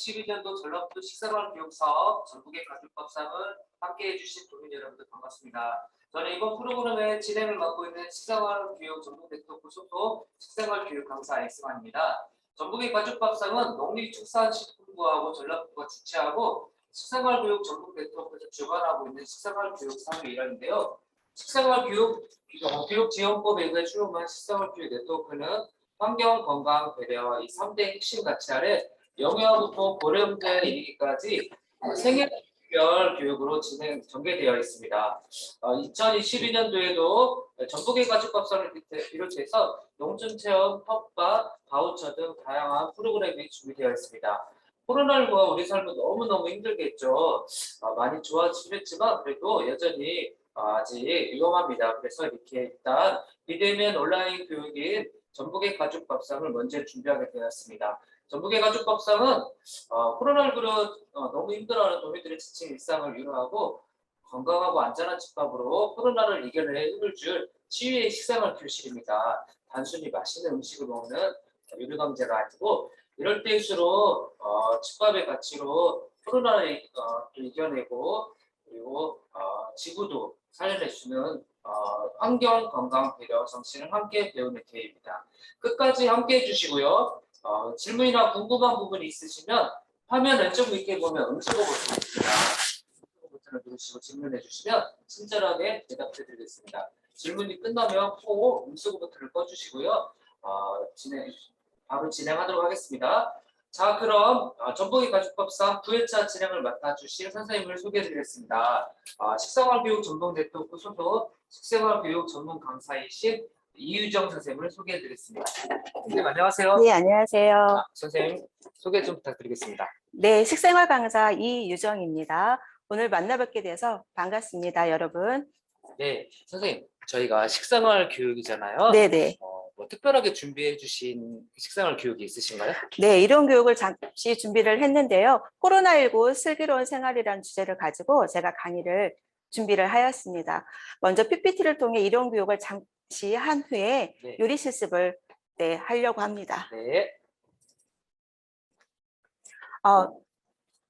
2012년도 전라북도 식생활교육사업 전국의 가족밥상을 함께해 주신 도민 여러분들 반갑습니다. 저는 이번 프로그램의 진행을 맡고 있는 식생활교육 전국 네트워크 소속 식생활교육 강사 X만입니다. 전국의 가족밥상은 농림축산식품부하고 전라북도가 주최하고 식생활교육 전국 네트워크에서 주관하고 있는 식생활교육 사업의 일환인데요. 식생활교육 교육지원법에 의해 출범한 식생활교육 네트워크는 환경, 건강, 배려 이 3대 핵심 가치 아래 영유아부터 고령자에 이르기까지 생애별 교육으로 전개되어 있습니다. 2022년도에도 전국의 가족밥상을 비롯해서 농촌체험, 텃밭, 바우처 등 다양한 프로그램이 준비되어 있습니다. 코로나19가 우리 삶을 너무너무 힘들게 했죠. 많이 좋아지긴 했지만 그래도 여전히 아직 위험합니다. 그래서 이렇게 일단 비대면 온라인 교육인 전국의 가족밥상을 먼저 준비하게 되었습니다. 전국의 가족밥상은 코로나19로 너무 힘들어하는 도민들의 지친 일상을 위로하고 건강하고 안전한 집밥으로 코로나를 이겨낼 힘을 줄 치유의 식생활 교실입니다. 단순히 맛있는 음식을 먹는 요리강제가 아니고 이럴 때일수록 집밥의 가치로 코로나를 이겨내고 그리고 지구도 살려내주는 환경, 건강, 배려, 정신을 함께 배우는 기회입니다. 끝까지 함께 해주시고요. 질문이나 궁금한 부분이 있으시면 화면 왼쪽 밑에 보면 응시보 버튼이 있습니다. 응시보 버튼을 누르시고 질문해 주시면 친절하게 대답해 드리겠습니다. 질문이 끝나면 꼭 응시보 버튼을 꺼주시고요. 바로 진행하도록 하겠습니다. 자, 그럼 전북의 가족밥상 9회차 진행을 맡아주실 선생님을 소개해드리겠습니다. 식생활교육 전북 네트워크 소속 식생활교육 전문 강사이신 이유정 선생님을 소개해드리겠습니다. 선생님 안녕하세요. 네, 안녕하세요. 선생님 소개 좀 부탁드리겠습니다. 네, 식생활 강사 이유정입니다. 오늘 만나뵙게 돼서 반갑습니다, 여러분. 네, 선생님 저희가 식생활 교육이잖아요. 네네. 뭐 특별하게 준비해 주신 식생활 교육이 있으신가요? 네, 이런 교육을 잠시 준비를 했는데요. 코로나19 슬기로운 생활이라는 주제를 가지고 제가 강의를 준비를 하였습니다. 먼저 PPT를 통해 이런 교육을 잠시 한 후에 네. 요리 실습을 하려고 합니다. 네.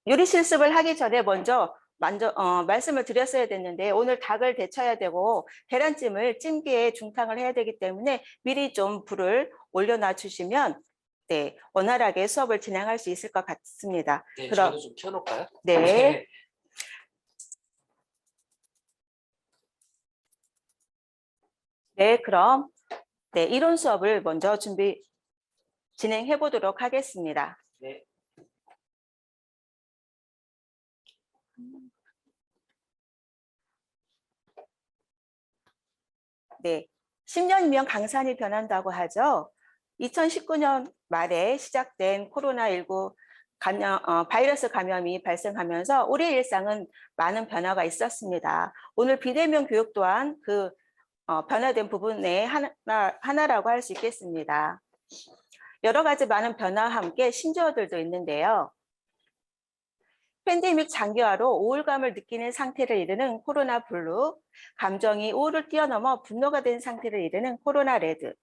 요리 실습을 하기 전에 먼저 말씀을 드렸어야 됐는데 오늘 닭을 데쳐야 되고 계란찜을 찜기에 중탕을 해야 되기 때문에 미리 좀 불을 올려놔 주시면 원활하게 수업을 진행할 수 있을 것 같습니다. 네, 그럼 저도 좀 켜놓을까요? 네. 네, 그럼 이론 수업을 먼저 진행해 보도록 하겠습니다. 네. 네, 10년이면 강산이 변한다고 하죠. 2019년 말에 시작된 코로나19 바이러스 감염이 발생하면서 우리의 일상은 많은 변화가 있었습니다. 오늘 비대면 교육 또한 그 변화된 부분의 하나라고 할 수 있겠습니다. 여러 가지 많은 변화와 함께 신조어들도 있는데요. 팬데믹 장기화로 우울감을 느끼는 상태를 이르는 코로나 블루, 감정이 우울을 뛰어넘어 분노가 된 상태를 이르는 코로나 레드,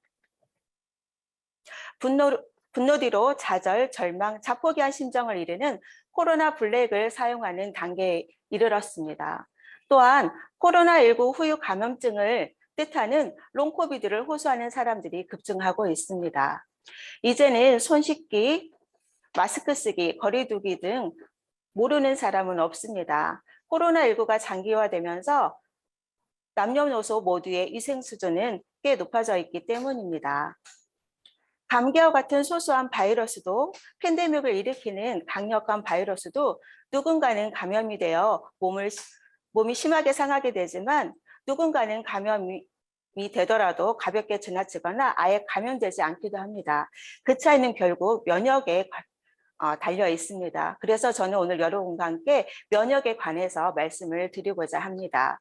분노 뒤로 좌절, 절망, 자포기한 심정을 이르는 코로나 블랙을 사용하는 단계에 이르렀습니다. 또한 코로나19 후유 감염증을 뜻하는 롱코비드를 호소하는 사람들이 급증하고 있습니다. 이제는 손 씻기, 마스크 쓰기, 거리 두기 등 모르는 사람은 없습니다. 코로나19가 장기화되면서 남녀노소 모두의 위생 수준은 꽤 높아져 있기 때문입니다. 감기와 같은 소소한 바이러스도 팬데믹을 일으키는 강력한 바이러스도 누군가는 감염이 되어 몸이 심하게 상하게 되지만 누군가는 감염이 되더라도 가볍게 지나치거나 아예 감염되지 않기도 합니다. 그 차이는 결국 면역에 달려 있습니다. 그래서 저는 오늘 여러분과 함께 면역에 관해서 말씀을 드리고자 합니다.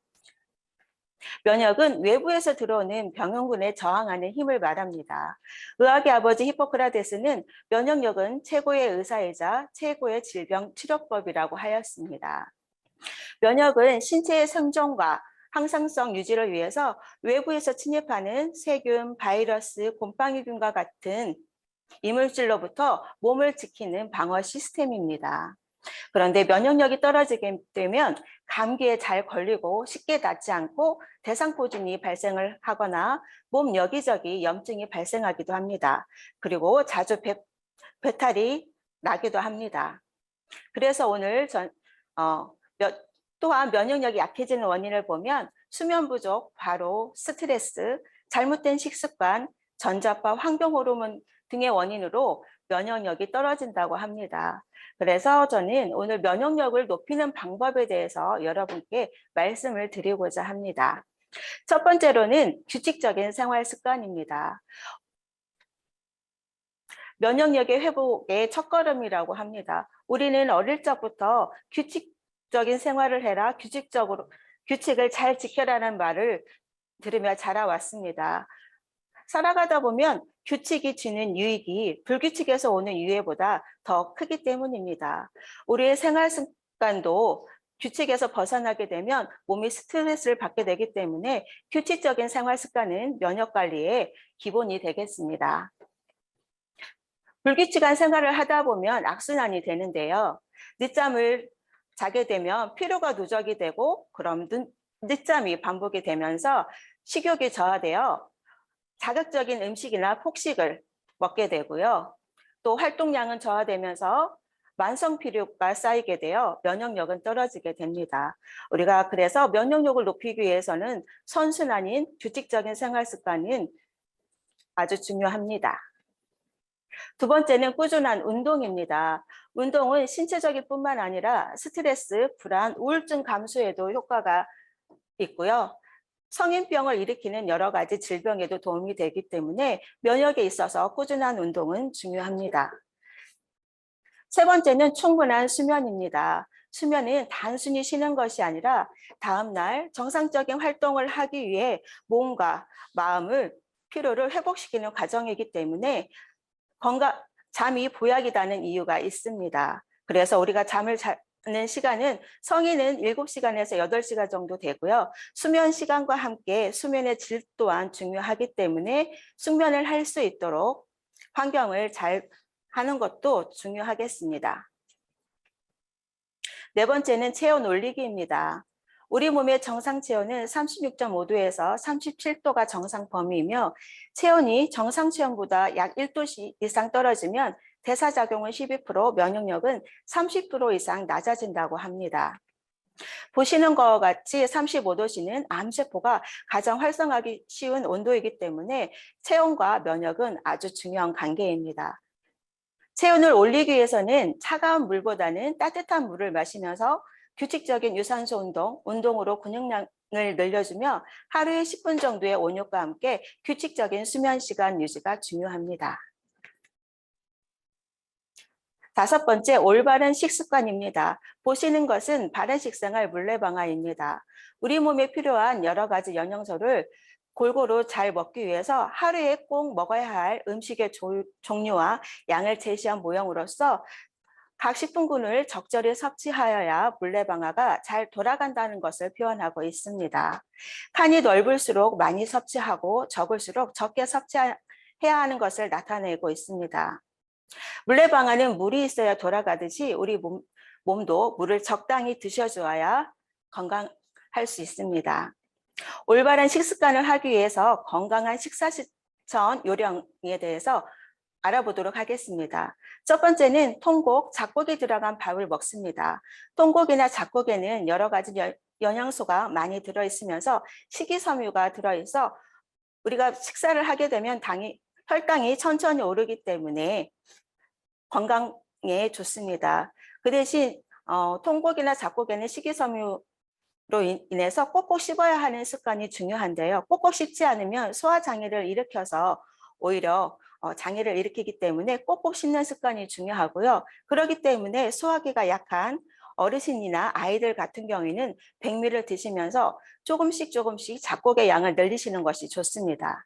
면역은 외부에서 들어오는 병원군에 저항하는 힘을 말합니다. 의학의 아버지 히포크라테스는 면역력은 최고의 의사이자 최고의 질병 치료법이라고 하였습니다. 면역은 신체의 생존과 항상성 유지를 위해서 외부에서 침입하는 세균, 바이러스, 곰팡이균과 같은 이물질로부터 몸을 지키는 방어 시스템입니다. 그런데 면역력이 떨어지게 되면 감기에 잘 걸리고 쉽게 낫지 않고 대상포진이 발생을 하거나 몸 여기저기 염증이 발생하기도 합니다. 그리고 자주 배탈이 나기도 합니다. 그래서 오늘 또한 면역력이 약해지는 원인을 보면 수면 부족, 과로, 스트레스, 잘못된 식습관, 전자파, 환경 호르몬 등의 원인으로 면역력이 떨어진다고 합니다. 그래서 저는 오늘 면역력을 높이는 방법에 대해서 여러분께 말씀을 드리고자 합니다. 첫 번째로는 규칙적인 생활 습관입니다. 면역력의 회복의 첫걸음이라고 합니다. 우리는 어릴 적부터 규칙적인 생활을 해라, 규칙을 잘 지켜라는 말을 들으며 자라왔습니다. 살아가다 보면 규칙이 주는 유익이 불규칙에서 오는 유해보다 더 크기 때문입니다. 우리의 생활 습관도 규칙에서 벗어나게 되면 몸이 스트레스를 받게 되기 때문에 규칙적인 생활 습관은 면역 관리의 기본이 되겠습니다. 불규칙한 생활을 하다 보면 악순환이 되는데요. 늦잠을 자게 되면 피로가 누적이 되고 그럼 늦잠이 반복이 되면서 식욕이 저하되어 자극적인 음식이나 폭식을 먹게 되고요. 또 활동량은 저하되면서 만성 피로가 쌓이게 되어 면역력은 떨어지게 됩니다. 우리가 그래서 면역력을 높이기 위해서는 선순환인 규칙적인 생활 습관은 아주 중요합니다. 두 번째는 꾸준한 운동입니다. 운동은 신체적인 뿐만 아니라 스트레스, 불안, 우울증 감소에도 효과가 있고요. 성인병을 일으키는 여러 가지 질병에도 도움이 되기 때문에 면역에 있어서 꾸준한 운동은 중요합니다. 세 번째는 충분한 수면입니다. 수면은 단순히 쉬는 것이 아니라 다음날 정상적인 활동을 하기 위해 몸과 마음을 피로를 회복시키는 과정이기 때문에 잠이 보약이라는 이유가 있습니다. 그래서 우리가 잠을 자는 시간은 성인은 7시간에서 8시간 정도 되고요. 수면 시간과 함께 수면의 질 또한 중요하기 때문에 숙면을 할 수 있도록 환경을 잘 하는 것도 중요하겠습니다. 네 번째는 체온 올리기입니다. 우리 몸의 정상 체온은 36.5도에서 37도가 정상 범위이며 체온이 정상 체온보다 약 1도 이상 떨어지면 대사작용은 12%, 면역력은 30% 이상 낮아진다고 합니다. 보시는 것과 같이 35도씨는 암세포가 가장 활성화하기 쉬운 온도이기 때문에 체온과 면역은 아주 중요한 관계입니다. 체온을 올리기 위해서는 차가운 물보다는 따뜻한 물을 마시면서 규칙적인 유산소 운동으로 근육량을 늘려주며 하루에 10분 정도의 온욕과 함께 규칙적인 수면 시간 유지가 중요합니다. 다섯 번째, 올바른 식습관입니다. 보시는 것은 바른 식생활 물레방아입니다. 우리 몸에 필요한 여러 가지 영양소를 골고루 잘 먹기 위해서 하루에 꼭 먹어야 할 음식의 종류와 양을 제시한 모형으로서 각 식품군을 적절히 섭취하여야 물레방아가 잘 돌아간다는 것을 표현하고 있습니다. 칸이 넓을수록 많이 섭취하고 적을수록 적게 섭취해야 하는 것을 나타내고 있습니다. 물레방아는 물이 있어야 돌아가듯이 우리 몸도 물을 적당히 드셔주어야 건강할 수 있습니다. 올바른 식습관을 하기 위해서 건강한 식사 실천 요령에 대해서 알아보도록 하겠습니다. 첫 번째는 통곡, 잡곡이 들어간 밥을 먹습니다. 통곡이나 잡곡에는 여러 가지 영양소가 많이 들어있으면서 식이섬유가 들어있어 우리가 식사를 하게 되면 혈당이 천천히 오르기 때문에 건강에 좋습니다. 그 대신 통곡이나 잡곡에는 식이섬유로 인해서 꼭꼭 씹어야 하는 습관이 중요한데요. 꼭꼭 씹지 않으면 소화장애를 일으켜서 오히려 장애를 일으키기 때문에 꼭꼭 씹는 습관이 중요하고요. 그렇기 때문에 소화기가 약한 어르신이나 아이들 같은 경우에는 백미를 드시면서 조금씩 잡곡의 양을 늘리시는 것이 좋습니다.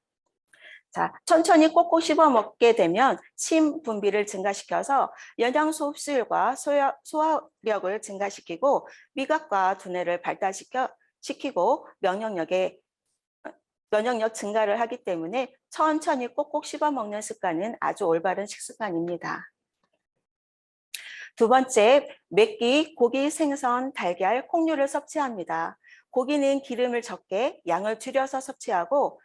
자, 천천히 꼭꼭 씹어 먹게 되면 침 분비를 증가시켜서 영양소 흡수율과 소화력을 증가시키고 미각과 두뇌를 발달시키고 면역력에 면역력 증가를 하기 때문에 천천히 꼭꼭 씹어 먹는 습관은 아주 올바른 식습관입니다. 두 번째, 맵기, 고기, 생선, 달걀, 콩류를 섭취합니다. 고기는 기름을 적게, 양을 줄여서 섭취하고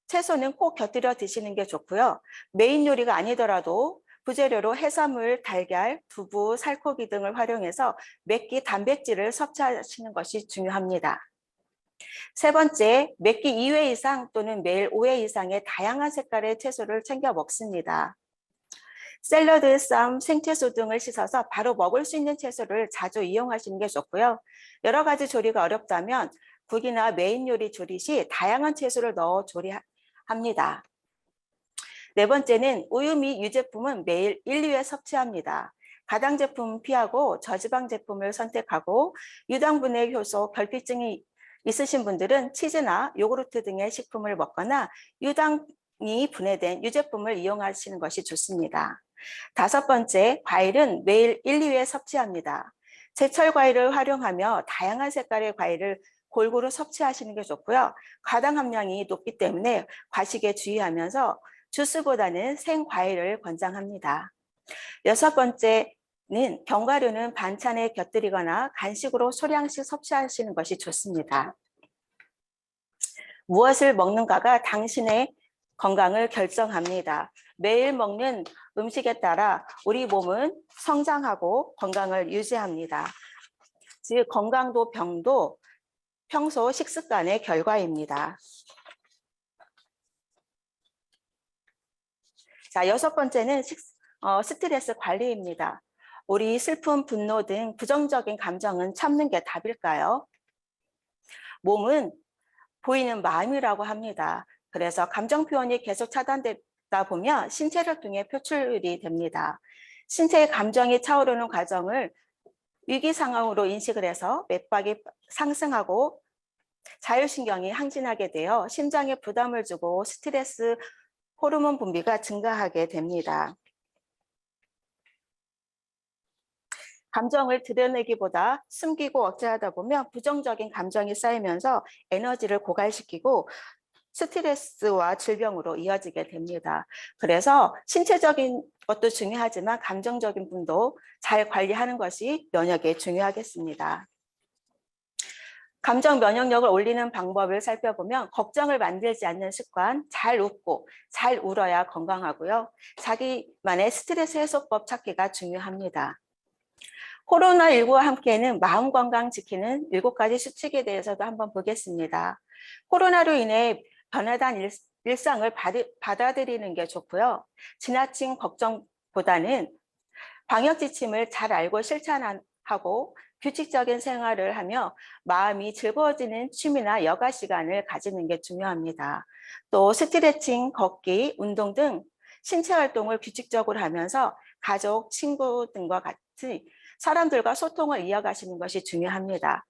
채소는 꼭 곁들여 드시는 게 좋고요. 메인 요리가 아니더라도 부재료로 해산물, 달걀, 두부, 살코기 등을 활용해서 맵기, 단백질을 섭취하시는 것이 중요합니다. 세 번째, 몇 끼 2회 이상 또는 매일 5회 이상의 다양한 색깔의 채소를 챙겨 먹습니다. 샐러드, 쌈, 생채소 등을 씻어서 바로 먹을 수 있는 채소를 자주 이용하시는 게 좋고요. 여러 가지 조리가 어렵다면 국이나 메인 요리 조리 시 다양한 채소를 넣어 조리합니다. 네 번째는 우유 및 유제품은 매일 1, 2회 섭취합니다. 가당 제품 피하고 저지방 제품을 선택하고 유당분해 효소, 결핍증이 있으신 분들은 치즈나 요구르트 등의 식품을 먹거나 유당이 분해된 유제품을 이용하시는 것이 좋습니다. 다섯 번째, 과일은 매일 1, 2회 섭취합니다. 제철 과일을 활용하며 다양한 색깔의 과일을 골고루 섭취하시는 게 좋고요. 과당 함량이 높기 때문에 과식에 주의하면서 주스보다는 생과일을 권장합니다. 여섯 번째는 견과류는 반찬에 곁들이거나 간식으로 소량씩 섭취하시는 것이 좋습니다. 무엇을 먹는가가 당신의 건강을 결정합니다. 매일 먹는 음식에 따라 우리 몸은 성장하고 건강을 유지합니다. 즉 건강도 병도 평소 식습관의 결과입니다. 자, 여섯 번째는 스트레스 관리입니다. 우리 슬픔, 분노 등 부정적인 감정은 참는 게 답일까요? 몸은 보이는 마음이라고 합니다. 그래서 감정 표현이 계속 차단되다 보면 신체를 통해 표출이 됩니다. 신체의 감정이 차오르는 과정을 위기 상황으로 인식을 해서 맥박이 상승하고 자율신경이 항진하게 되어 심장에 부담을 주고 스트레스 호르몬 분비가 증가하게 됩니다. 감정을 드러내기보다 숨기고 억제하다 보면 부정적인 감정이 쌓이면서 에너지를 고갈시키고 스트레스와 질병으로 이어지게 됩니다. 그래서 신체적인 것도 중요하지만 감정적인 분도 잘 관리하는 것이 면역에 중요하겠습니다. 감정 면역력을 올리는 방법을 살펴보면 걱정을 만들지 않는 습관, 잘 웃고 잘 울어야 건강하고요. 자기만의 스트레스 해소법 찾기가 중요합니다. 코로나19와 함께는 마음 건강 지키는 7가지 수칙에 대해서도 한번 보겠습니다. 코로나로 인해 변화된 일상을 받아들이는 게 좋고요. 지나친 걱정보다는 방역 지침을 잘 알고 실천하고 규칙적인 생활을 하며 마음이 즐거워지는 취미나 여가 시간을 가지는 게 중요합니다. 또 스트레칭, 걷기, 운동 등 신체 활동을 규칙적으로 하면서 가족, 친구 등과 같이 사람들과 소통을 이어가시는 것이 중요합니다.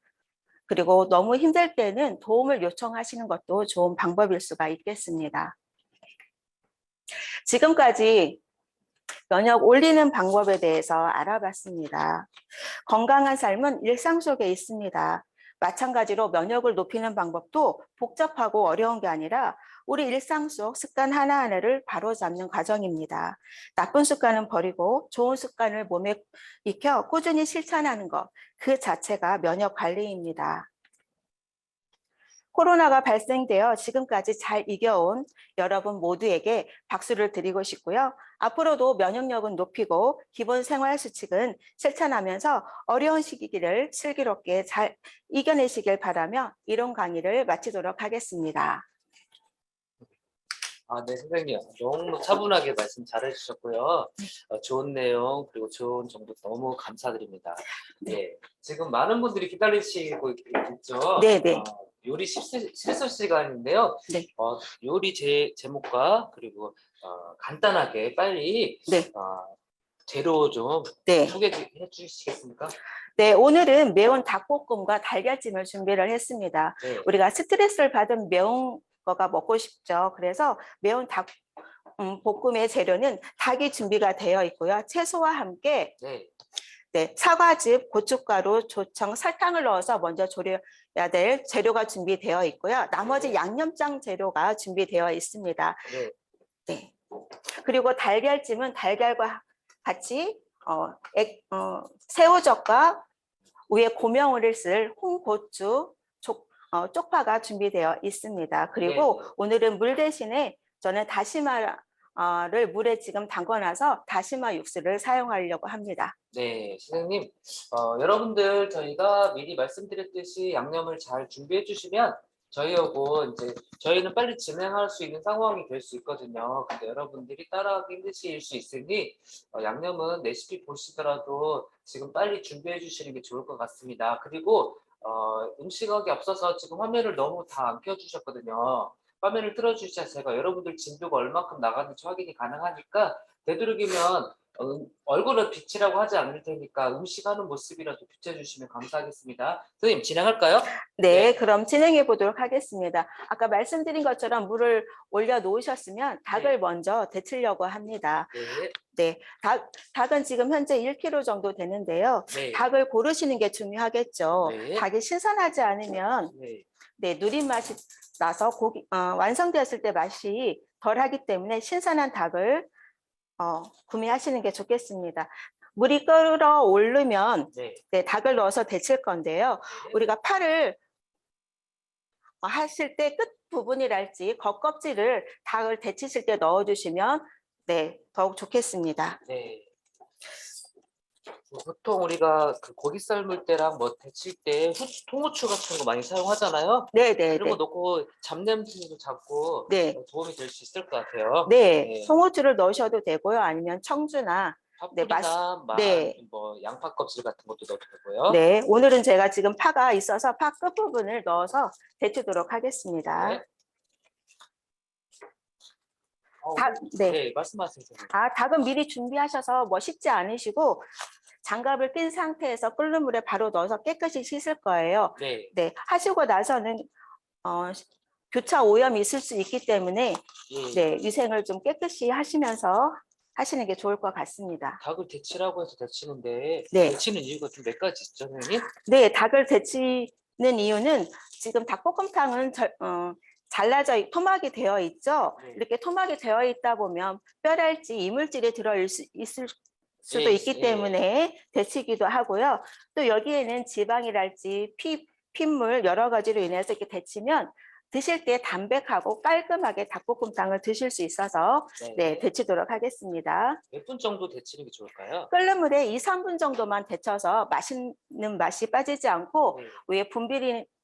그리고 너무 힘들 때는 도움을 요청하시는 것도 좋은 방법일 수가 있겠습니다. 지금까지 면역 올리는 방법에 대해서 알아봤습니다. 건강한 삶은 일상 속에 있습니다. 마찬가지로 면역을 높이는 방법도 복잡하고 어려운 게 아니라 우리 일상 속 습관 하나하나를 바로잡는 과정입니다. 나쁜 습관은 버리고 좋은 습관을 몸에 익혀 꾸준히 실천하는 것, 그 자체가 면역 관리입니다. 코로나가 발생되어 지금까지 잘 이겨온 여러분 모두에게 박수를 드리고 싶고요. 앞으로도 면역력은 높이고 기본 생활 수칙은 실천하면서 어려운 시기를 슬기롭게 잘 이겨내시길 바라며 이론 강의를 마치도록 하겠습니다. 네, 선생님. 너무 차분하게 말씀 잘 해주셨고요. 좋은 내용, 그리고 좋은 정보 너무 감사드립니다. 네. 지금 많은 분들이 기다리시고 있죠? 네. 요리 실습 시간인데요. 네. 요리 제목과 그리고 간단하게 빨리 네. 재료 좀 네. 소개해 주시겠습니까? 네, 오늘은 매운 닭볶음과 달걀찜을 준비를 했습니다. 네. 우리가 스트레스를 받은 매운 거가 먹고 싶죠. 그래서 매운 닭 볶음의 재료는 닭이 준비가 되어 있고요. 채소와 함께 네. 네, 사과즙, 고춧가루, 조청, 설탕을 넣어서 먼저 졸여야 될 재료가 준비되어 있고요. 나머지 네. 양념장 재료가 준비되어 있습니다. 네. 네. 그리고 달걀찜은 달걀과 같이 새우젓과 위에 고명을 쓸 홍고추, 쪽파가 준비되어 있습니다. 그리고 네. 오늘은 물 대신에 저는 다시마를 물에 지금 담궈놔서 다시마 육수를 사용하려고 합니다. 네, 선생님, 여러분들 저희가 미리 말씀드렸듯이 양념을 잘 준비해 주시면 저희하고 이제 저희는 빨리 진행할 수 있는 상황이 될 수 있거든요. 근데 여러분들이 따라하기 힘드실 수 있으니 양념은 레시피 보시더라도 지금 빨리 준비해 주시는 게 좋을 것 같습니다. 그리고 음식하기 앞서서 지금 화면을 너무 다 안 켜주셨거든요. 화면을 틀어주셔야 제가 여러분들 진도가 얼마큼 나가는지 확인이 가능하니까 되도록이면 얼굴을 비치라고 하지 않을 테니까 음식하는 모습이라도 비춰주시면 감사하겠습니다. 선생님 진행할까요? 네, 그럼 진행해 보도록 하겠습니다. 아까 말씀드린 것처럼 물을 올려 놓으셨으면 닭을 네. 먼저 데치려고 합니다. 네, 네, 닭은 지금 현재 1kg 정도 되는데요. 네, 닭을 고르시는 게 중요하겠죠. 네, 닭이 신선하지 않으면 네, 네, 누린 맛이 나서 완성되었을 때 맛이 덜하기 때문에 신선한 닭을 구매하시는 게 좋겠습니다. 물이 끓어오르면 네, 네, 닭을 넣어서 데칠 건데요. 우리가 파를 하실 때 끝 부분이랄지 겉껍질을 닭을 데치실 때 넣어주시면 네, 더욱 좋겠습니다. 네. 보통 우리가 그 고기 삶을 때랑 뭐 데칠 때 후추, 통후추 같은 거 많이 사용하잖아요. 네, 네, 이런 거 네. 넣고 잡냄새도 잡고 네, 도움이 될 수 있을 것 같아요. 네. 네. 송후추를 넣으셔도 되고요. 아니면 청주나 네, 파뿌리나 네, 뭐 양파 껍질 같은 것도 넣어도 되고요. 네. 오늘은 제가 지금 파가 있어서 파 끝부분을 넣어서 데치도록 하겠습니다. 네. 네. 네, 말씀하세요. 선생님. 닭은 미리 준비하셔서 뭐 씻지 않으시고 장갑을 낀 상태에서 끓는 물에 바로 넣어서 깨끗이 씻을 거예요. 네, 네. 하시고 나서는 교차 오염이 있을 수 있기 때문에 예. 네, 위생을 좀 깨끗이 하시면서 하시는 게 좋을 것 같습니다. 닭을 데치라고 해서 데치는데 네. 데치는 이유가 좀 몇 가지 있죠, 선생님? 네, 닭을 데치는 이유는 지금 닭볶음탕은 잘라져 토막이 되어 있죠. 네. 이렇게 토막이 되어 있다 보면 뼈랄지 이물질이 있을 수도 예, 있기 예. 때문에 데치기도 하고요. 또 여기에는 지방이랄지 핏물 여러 가지로 인해서 이렇게 데치면 드실 때 담백하고 깔끔하게 닭볶음탕을 드실 수 있어서 네, 데치도록 하겠습니다. 몇 분 정도 데치는 게 좋을까요? 끓는 물에 2, 3분 정도만 데쳐서 맛있는 맛이 빠지지 않고 네. 위에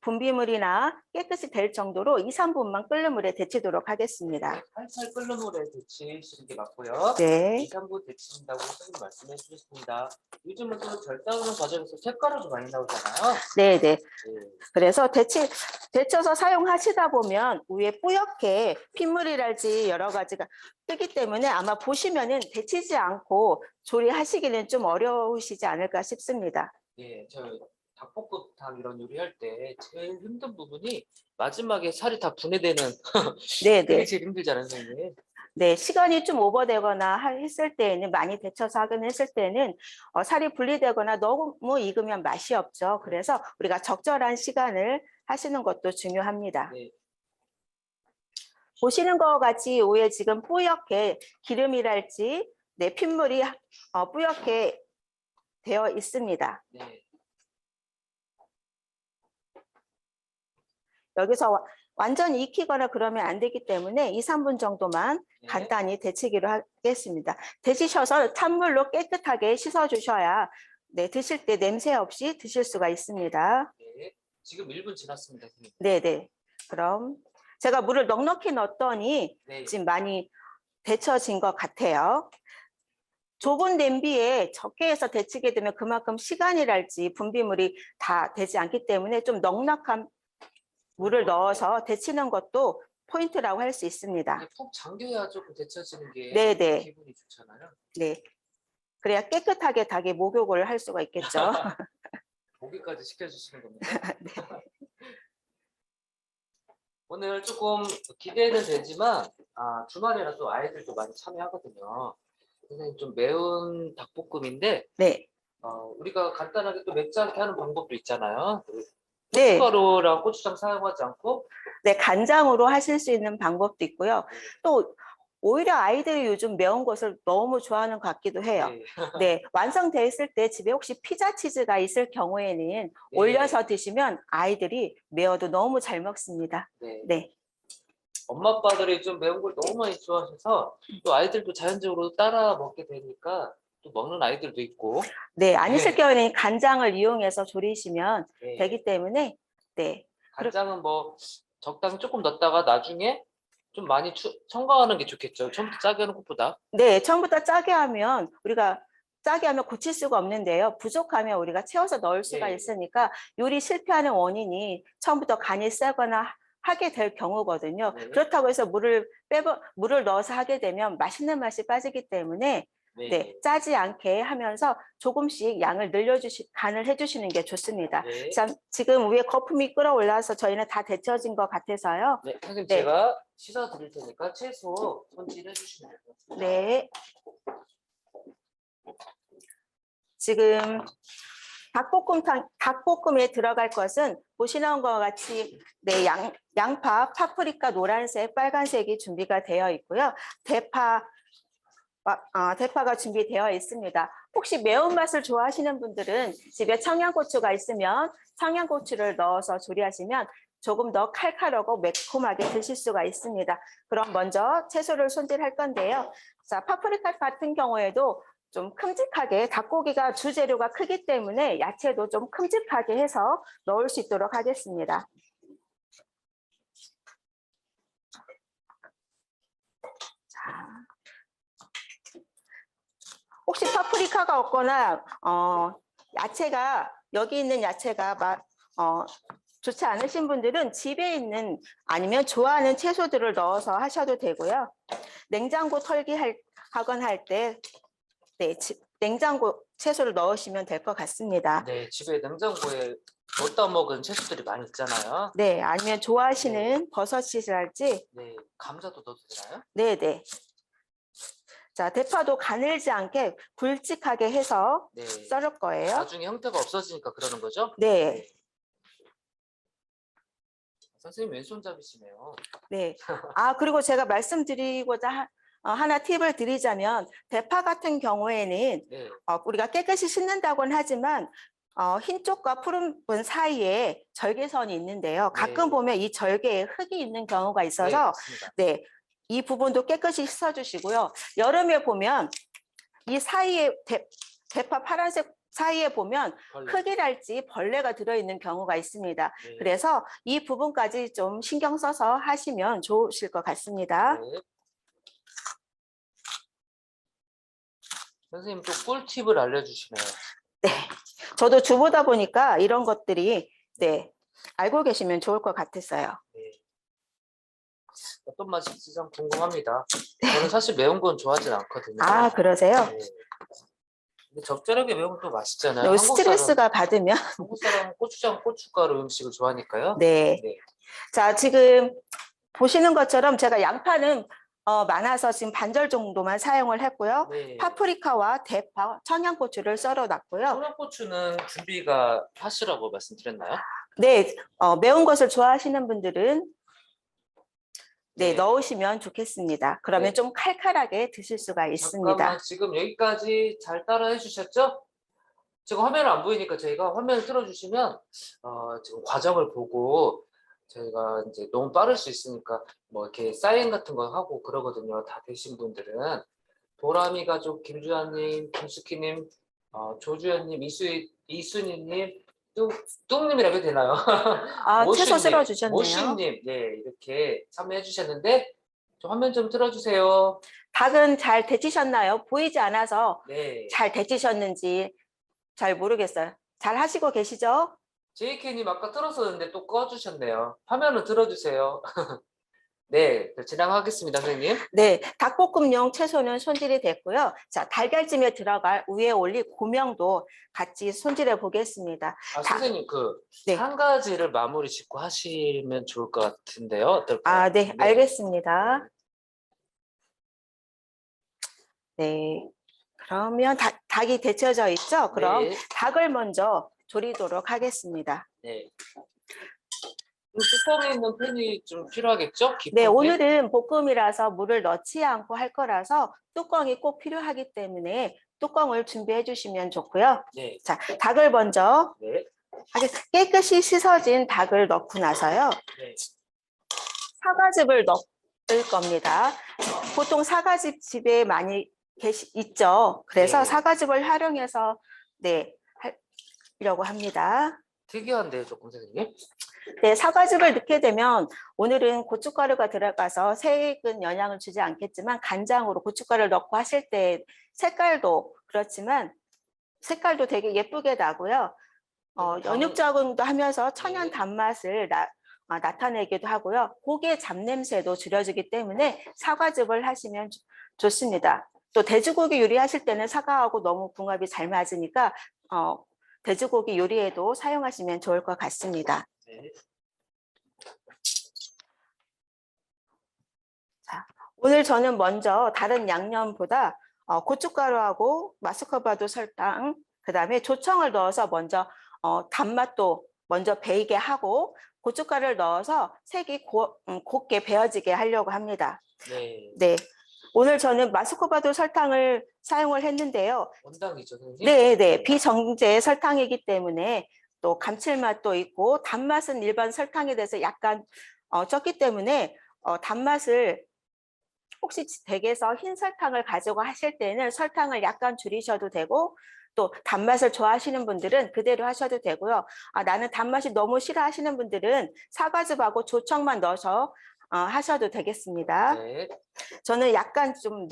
분비물이나 깨끗이 될 정도로 2, 3분만 끓는 물에 데치도록 하겠습니다. 살살 끓는 물에 데치시는 게 맞고요. 네. 2, 3분 데친다고 선생님 말씀해 주셨습니다. 요즘은 또 절 따르는 과정에서 쇳가루도 많이 나오잖아요. 네, 네. 네. 그래서 데쳐서 사용하시다 보면 위에 뿌옇게 핏물이랄지 여러 가지가 뜨기 때문에 아마 보시면은 데치지 않고 조리하시기는 좀 어려우시지 않을까 싶습니다. 예, 저 닭볶음탕 이런 요리할 때 제일 힘든 부분이 마지막에 살이 다 분해되는 네, 그게 네. 제일 힘들잖아요, 선생님. 네, 시간이 좀 오버되거나 했을 때에는 많이 데쳐서 하긴 했을 때는 살이 분리되거나 너무 익으면 맛이 없죠. 그래서 우리가 적절한 시간을 하시는 것도 중요합니다. 네. 보시는 것 같이 위에 지금 뿌옇게 기름이랄지 네, 핏물이 뿌옇게 되어 있습니다. 네. 여기서 완전히 익히거나 그러면 안 되기 때문에 2, 3분 정도만 네. 간단히 데치기로 하겠습니다. 데치셔서 찬물로 깨끗하게 씻어주셔야 네, 드실 때 냄새 없이 드실 수가 있습니다. 네. 지금 1분 지났습니다, 선생님. 네네. 그럼 제가 물을 넉넉히 넣었더니 네. 지금 많이 데쳐진 것 같아요. 좁은 냄비에 적게 해서 데치게 되면 그만큼 시간이랄지 분비물이 다 되지 않기 때문에 좀 넉넉한 물을 넣어서 데치는 것도 포인트라고 할 수 있습니다. 푹 잠겨야 조금 데쳐지는 게 네네. 기분이 좋잖아요. 네. 그래야 깨끗하게 닭의 목욕을 할 수가 있겠죠. 고기까지 시켜주시는 겁니다. 네. 오늘 조금 기대는 되지만 주말이라 또 아이들도 많이 참여하거든요. 선생님 좀 매운 닭볶음인데 네. 우리가 간단하게 또 맵지 않게 하는 방법도 있잖아요. 네. 고춧가루랑 고추장 사용하지 않고. 네, 간장으로 하실 수 있는 방법도 있고요. 또 오히려 아이들이 요즘 매운 것을 너무 좋아하는 것 같기도 해요. 네. 네, 완성돼 있을 때 집에 혹시 피자 치즈가 있을 경우에는 네. 올려서 드시면 아이들이 매워도 너무 잘 먹습니다. 네. 네, 엄마 아빠들이 좀 매운 걸 너무 많이 좋아하셔서 또 아이들도 자연적으로 따라 먹게 되니까 또 먹는 아이들도 있고. 네, 안 있을 네. 경우에는 간장을 이용해서 조리시면 네. 되기 때문에 네, 간장은 뭐 적당히 조금 넣었다가 나중에 좀 많이 첨가하는 게 좋겠죠. 처음부터 짜게 하는 것보다. 네, 처음부터 짜게 하면 우리가 짜게 하면 고칠 수가 없는데요. 부족하면 우리가 채워서 넣을 수가 네. 있으니까 요리 실패하는 원인이 처음부터 간이 세거나 하게 될 경우거든요. 네. 그렇다고 해서 물을 넣어서 하게 되면 맛있는 맛이 빠지기 때문에 네. 네, 짜지 않게 하면서 조금씩 양을 간을 해주시는 게 좋습니다. 네. 자, 지금 위에 거품이 끓어올라서 저희는 다 데쳐진 것 같아서요. 네, 선생님 네. 제가 씻어 드릴 테니까 채소 손질해 주시면 돼요. 네. 지금 닭볶음에 들어갈 것은 보시는 것과 같이 네, 양파, 파프리카 노란색, 빨간색이 준비가 되어 있고요. 대파가 준비되어 있습니다. 혹시 매운맛을 좋아하시는 분들은 집에 청양고추가 있으면 청양고추를 넣어서 조리하시면 조금 더 칼칼하고 매콤하게 드실 수가 있습니다. 그럼 먼저 채소를 손질할 건데요. 자, 파프리카 같은 경우에도 좀 큼직하게 닭고기가 주재료가 크기 때문에 야채도 좀 큼직하게 해서 넣을 수 있도록 하겠습니다. 자, 혹시 파프리카가 없거나 야채가 여기 있는 야채가 좋지 않으신 분들은 집에 있는 아니면 좋아하는 채소들을 넣어서 하셔도 되고요. 냉장고 하건 할 때 네, 냉장고 채소를 넣으시면 될 것 같습니다. 네, 집에 냉장고에 넣다 먹은 채소들이 많이 있잖아요. 네, 아니면 좋아하시는 버섯이랄지 네, 감자도 넣어도 되나요? 네, 네. 자, 대파도 가늘지 않게 굵직하게 해서 네. 썰을 거예요. 나중에 형태가 없어지니까 그러는 거죠? 네. 선생님 왼손잡이시네요. 네. 그리고 제가 말씀드리고자 하나 팁을 드리자면 대파 같은 경우에는 네. 우리가 깨끗이 씻는다고는 하지만 흰 쪽과 푸른 분 사이에 절개선이 있는데요. 가끔 네. 보면 이 절개에 흙이 있는 경우가 네, 있어서 맞습니다. 네, 이 부분도 깨끗이 씻어주시고요. 여름에 보면 이 사이에 대파 파란색 사이에 보면 벌레. 흙이랄지 벌레가 들어있는 경우가 있습니다. 네. 그래서 이 부분까지 좀 신경 써서 하시면 좋으실 것 같습니다. 네. 선생님 또 꿀팁을 알려주시네요. 네, 저도 주부다 보니까 이런 것들이 네, 알고 계시면 좋을 것 같았어요. 네. 어떤 맛일지 참 궁금합니다. 저는 사실 매운 건 좋아하진 않거든요. 그러세요? 네. 근데 적절하게 매우면 또 맛있잖아요. 네, 스트레스가 받으면 한국 사람은 고추장, 고춧가루 음식을 좋아하니까요. 네. 네. 자, 지금 보시는 것처럼 제가 양파는 많아서 지금 반절 정도만 사용을 했고요. 네. 파프리카와 대파, 청양고추를 썰어 놨고요. 청양고추는 준비가 하시라고 말씀드렸나요? 네, 매운 것을 좋아하시는 분들은 네, 네. 넣으시면 좋겠습니다. 그러면 네. 좀 칼칼하게 드실 수가 있습니다. 잠깐만 지금 여기까지 잘 따라해 주셨죠? 지금 화면을 안 보이니까 저희가 화면을 틀어주시면 지금 과정을 보고 저희가 이제 너무 빠를 수 있으니까 뭐 이렇게 사인 같은 거 하고 그러거든요. 다 되신 분들은 도라미 가족 김주환님, 김숙희님, 조주현님, 이순희님, 뚱님이라고 해도 되나요? 채소 썰어 주셨네요. 모신님, 네 이렇게 참여해 주셨는데 좀 화면 좀 틀어주세요. 닭은 잘 데치셨나요? 보이지 않아서 네. 잘 데치셨는지 잘 모르겠어요. 잘 하시고 계시죠? JK님 아까 틀었었는데 또 꺼주셨네요. 화면을 틀어주세요. 네, 진행하겠습니다, 선생님. 네, 닭볶음용 채소는 손질이 됐고요. 자, 달걀찜에 들어갈 위에 올릴 고명도 같이 손질해 보겠습니다. 선생님 네. 한 가지를 마무리 짓고 하시면 좋을 것 같은데요. 어떨까요? 네, 알겠습니다. 네. 그러면 닭이 데쳐져 있죠? 그럼 네. 닭을 먼저 조리도록 하겠습니다. 네. 뚜껑에 있는 팬이 좀 필요하겠죠? 깊은 네, 팬? 오늘은 볶음이라서 물을 넣지 않고 할 거라서 뚜껑이 꼭 필요하기 때문에 뚜껑을 준비해 주시면 좋고요. 네. 자, 닭을 먼저 네. 깨끗이 씻어진 닭을 넣고 나서요. 네. 사과즙을 넣을 겁니다. 보통 사과즙 집에 많이 있죠. 그래서 네. 사과즙을 활용해서 하려고 합니다. 특이한데요, 조금 선생님? 네, 사과즙을 넣게 되면 오늘은 고춧가루가 들어가서 색은 영향을 주지 않겠지만 간장으로 고춧가루를 넣고 하실 때 색깔도 그렇지만 색깔도 되게 예쁘게 나고요. 연육 적응도 하면서 천연 네. 단맛을 나타내기도 하고요. 고기의 잡냄새도 줄여주기 때문에 사과즙을 하시면 좋습니다. 또 돼지고기 요리하실 때는 사과하고 너무 궁합이 잘 맞으니까 돼지고기 요리에도 사용하시면 좋을 것 같습니다. 네. 자, 오늘 저는 먼저 다른 양념보다 고춧가루하고 마스크바도 설탕, 그 다음에 조청을 넣어서 먼저 단맛도 먼저 배이게 하고 고춧가루를 넣어서 색이 곱게 배어지게 하려고 합니다. 네. 네, 오늘 저는 마스크바도 설탕을 사용을 했는데요. 원당이죠, 선생님? 네, 비정제 설탕이기 때문에 또 감칠맛도 있고 단맛은 일반 설탕에 대해서 약간 적기 때문에 단맛을 혹시 댁에서 흰 설탕을 가지고 하실 때는 설탕을 약간 줄이셔도 되고 또 단맛을 좋아하시는 분들은 그대로 하셔도 되고요. 나는 단맛이 너무 싫어하시는 분들은 사과즙하고 조청만 넣어서 하셔도 되겠습니다. 네. 저는 약간 좀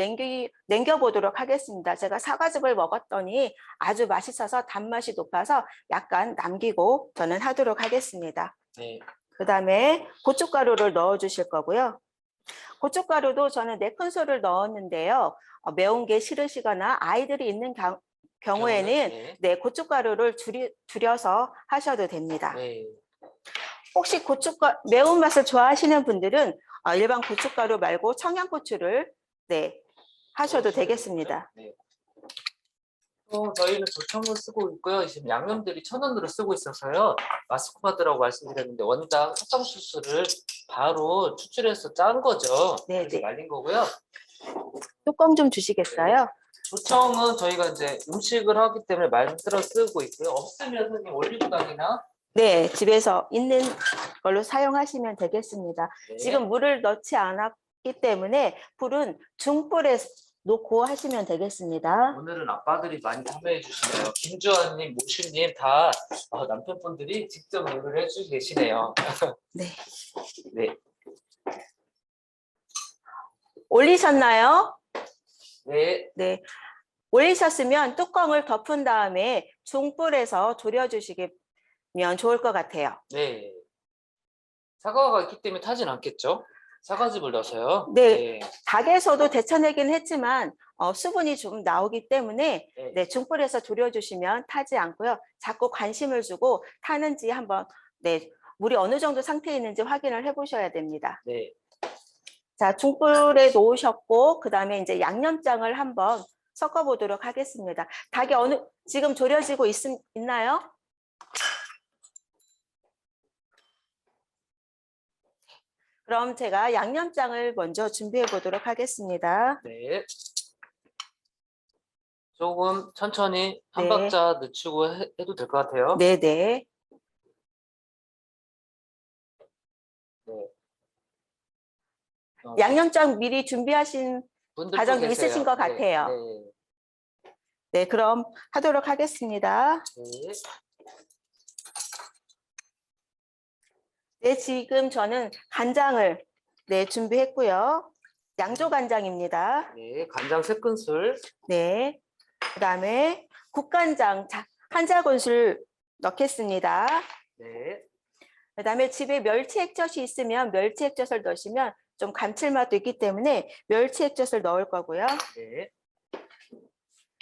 남겨보도록 하겠습니다. 제가 사과즙을 먹었더니 아주 맛있어서 단맛이 높아서 약간 남기고 저는 하도록 하겠습니다. 네. 그 다음에 고춧가루를 넣어 주실 거고요. 고춧가루도 저는 4큰술을 넣었는데요. 매운 게 싫으시거나 아이들이 있는 경우에는 네. 고춧가루를 줄여서 하셔도 됩니다. 네. 혹시 매운맛을 좋아하시는 분들은 일반 고춧가루 말고 청양고추를 하셔도 되겠습니다. 네. 저희는 조청을 쓰고 있고요. 지금 양념들이 1,000원으로 쓰고 있어서요. 마스크바드라고 말씀드렸는데 원당 사탕수수를 바로 추출해서 짠 거죠. 네, 그래서 네. 말린 거고요. 뚜껑 좀 주시겠어요? 조청은 저희가 이제 음식을 하기 때문에 만들어 쓰고 있고요. 없으면 선생님 올리고당이나 네, 집에서 있는 걸로 사용하시면 되겠습니다. 네. 지금 물을 넣지 않았기 때문에 불은 중불에 놓고 하시면 되겠습니다. 오늘은 아빠들이 많이 참여해 주시네요. 김주환님, 모슈님 다 남편분들이 직접 요리를 해주고 계시네요. 네. 네. 올리셨나요? 네. 네. 올리셨으면 뚜껑을 덮은 다음에 중불에서 졸여주시면 좋을 것 같아요. 네. 사과가 있기 때문에 타진 않겠죠? 사과즙을 넣어서요. 네. 닭에서도 데쳐내긴 했지만 수분이 좀 나오기 때문에 네. 중불에서 졸여주시면 타지 않고요. 자꾸 관심을 주고 타는지 한번 물이 어느 정도 상태에 있는지 확인을 해보셔야 됩니다. 네. 자, 중불에 놓으셨고 그 다음에 이제 양념장을 한번 섞어보도록 하겠습니다. 닭이 지금 졸여지고 있나요? 그럼 제가 양념장을 먼저 준비해 보도록 하겠습니다. 네. 조금 천천히 한 네. 박자 늦추고 해도 될 것 같아요. 네네. 네. 양념장 미리 준비하신 분들도 가정도 계세요. 있으신 것 네, 같아요. 네. 네, 그럼 하도록 하겠습니다. 네. 네, 지금 저는 간장을 준비했고요. 양조 간장입니다. 네. 간장 3큰술. 네. 그다음에 국간장 한 작은술 넣겠습니다. 네. 그다음에 집에 멸치 액젓이 있으면 멸치 액젓을 넣으시면 좀 감칠맛도 있기 때문에 멸치 액젓을 넣을 거고요. 네.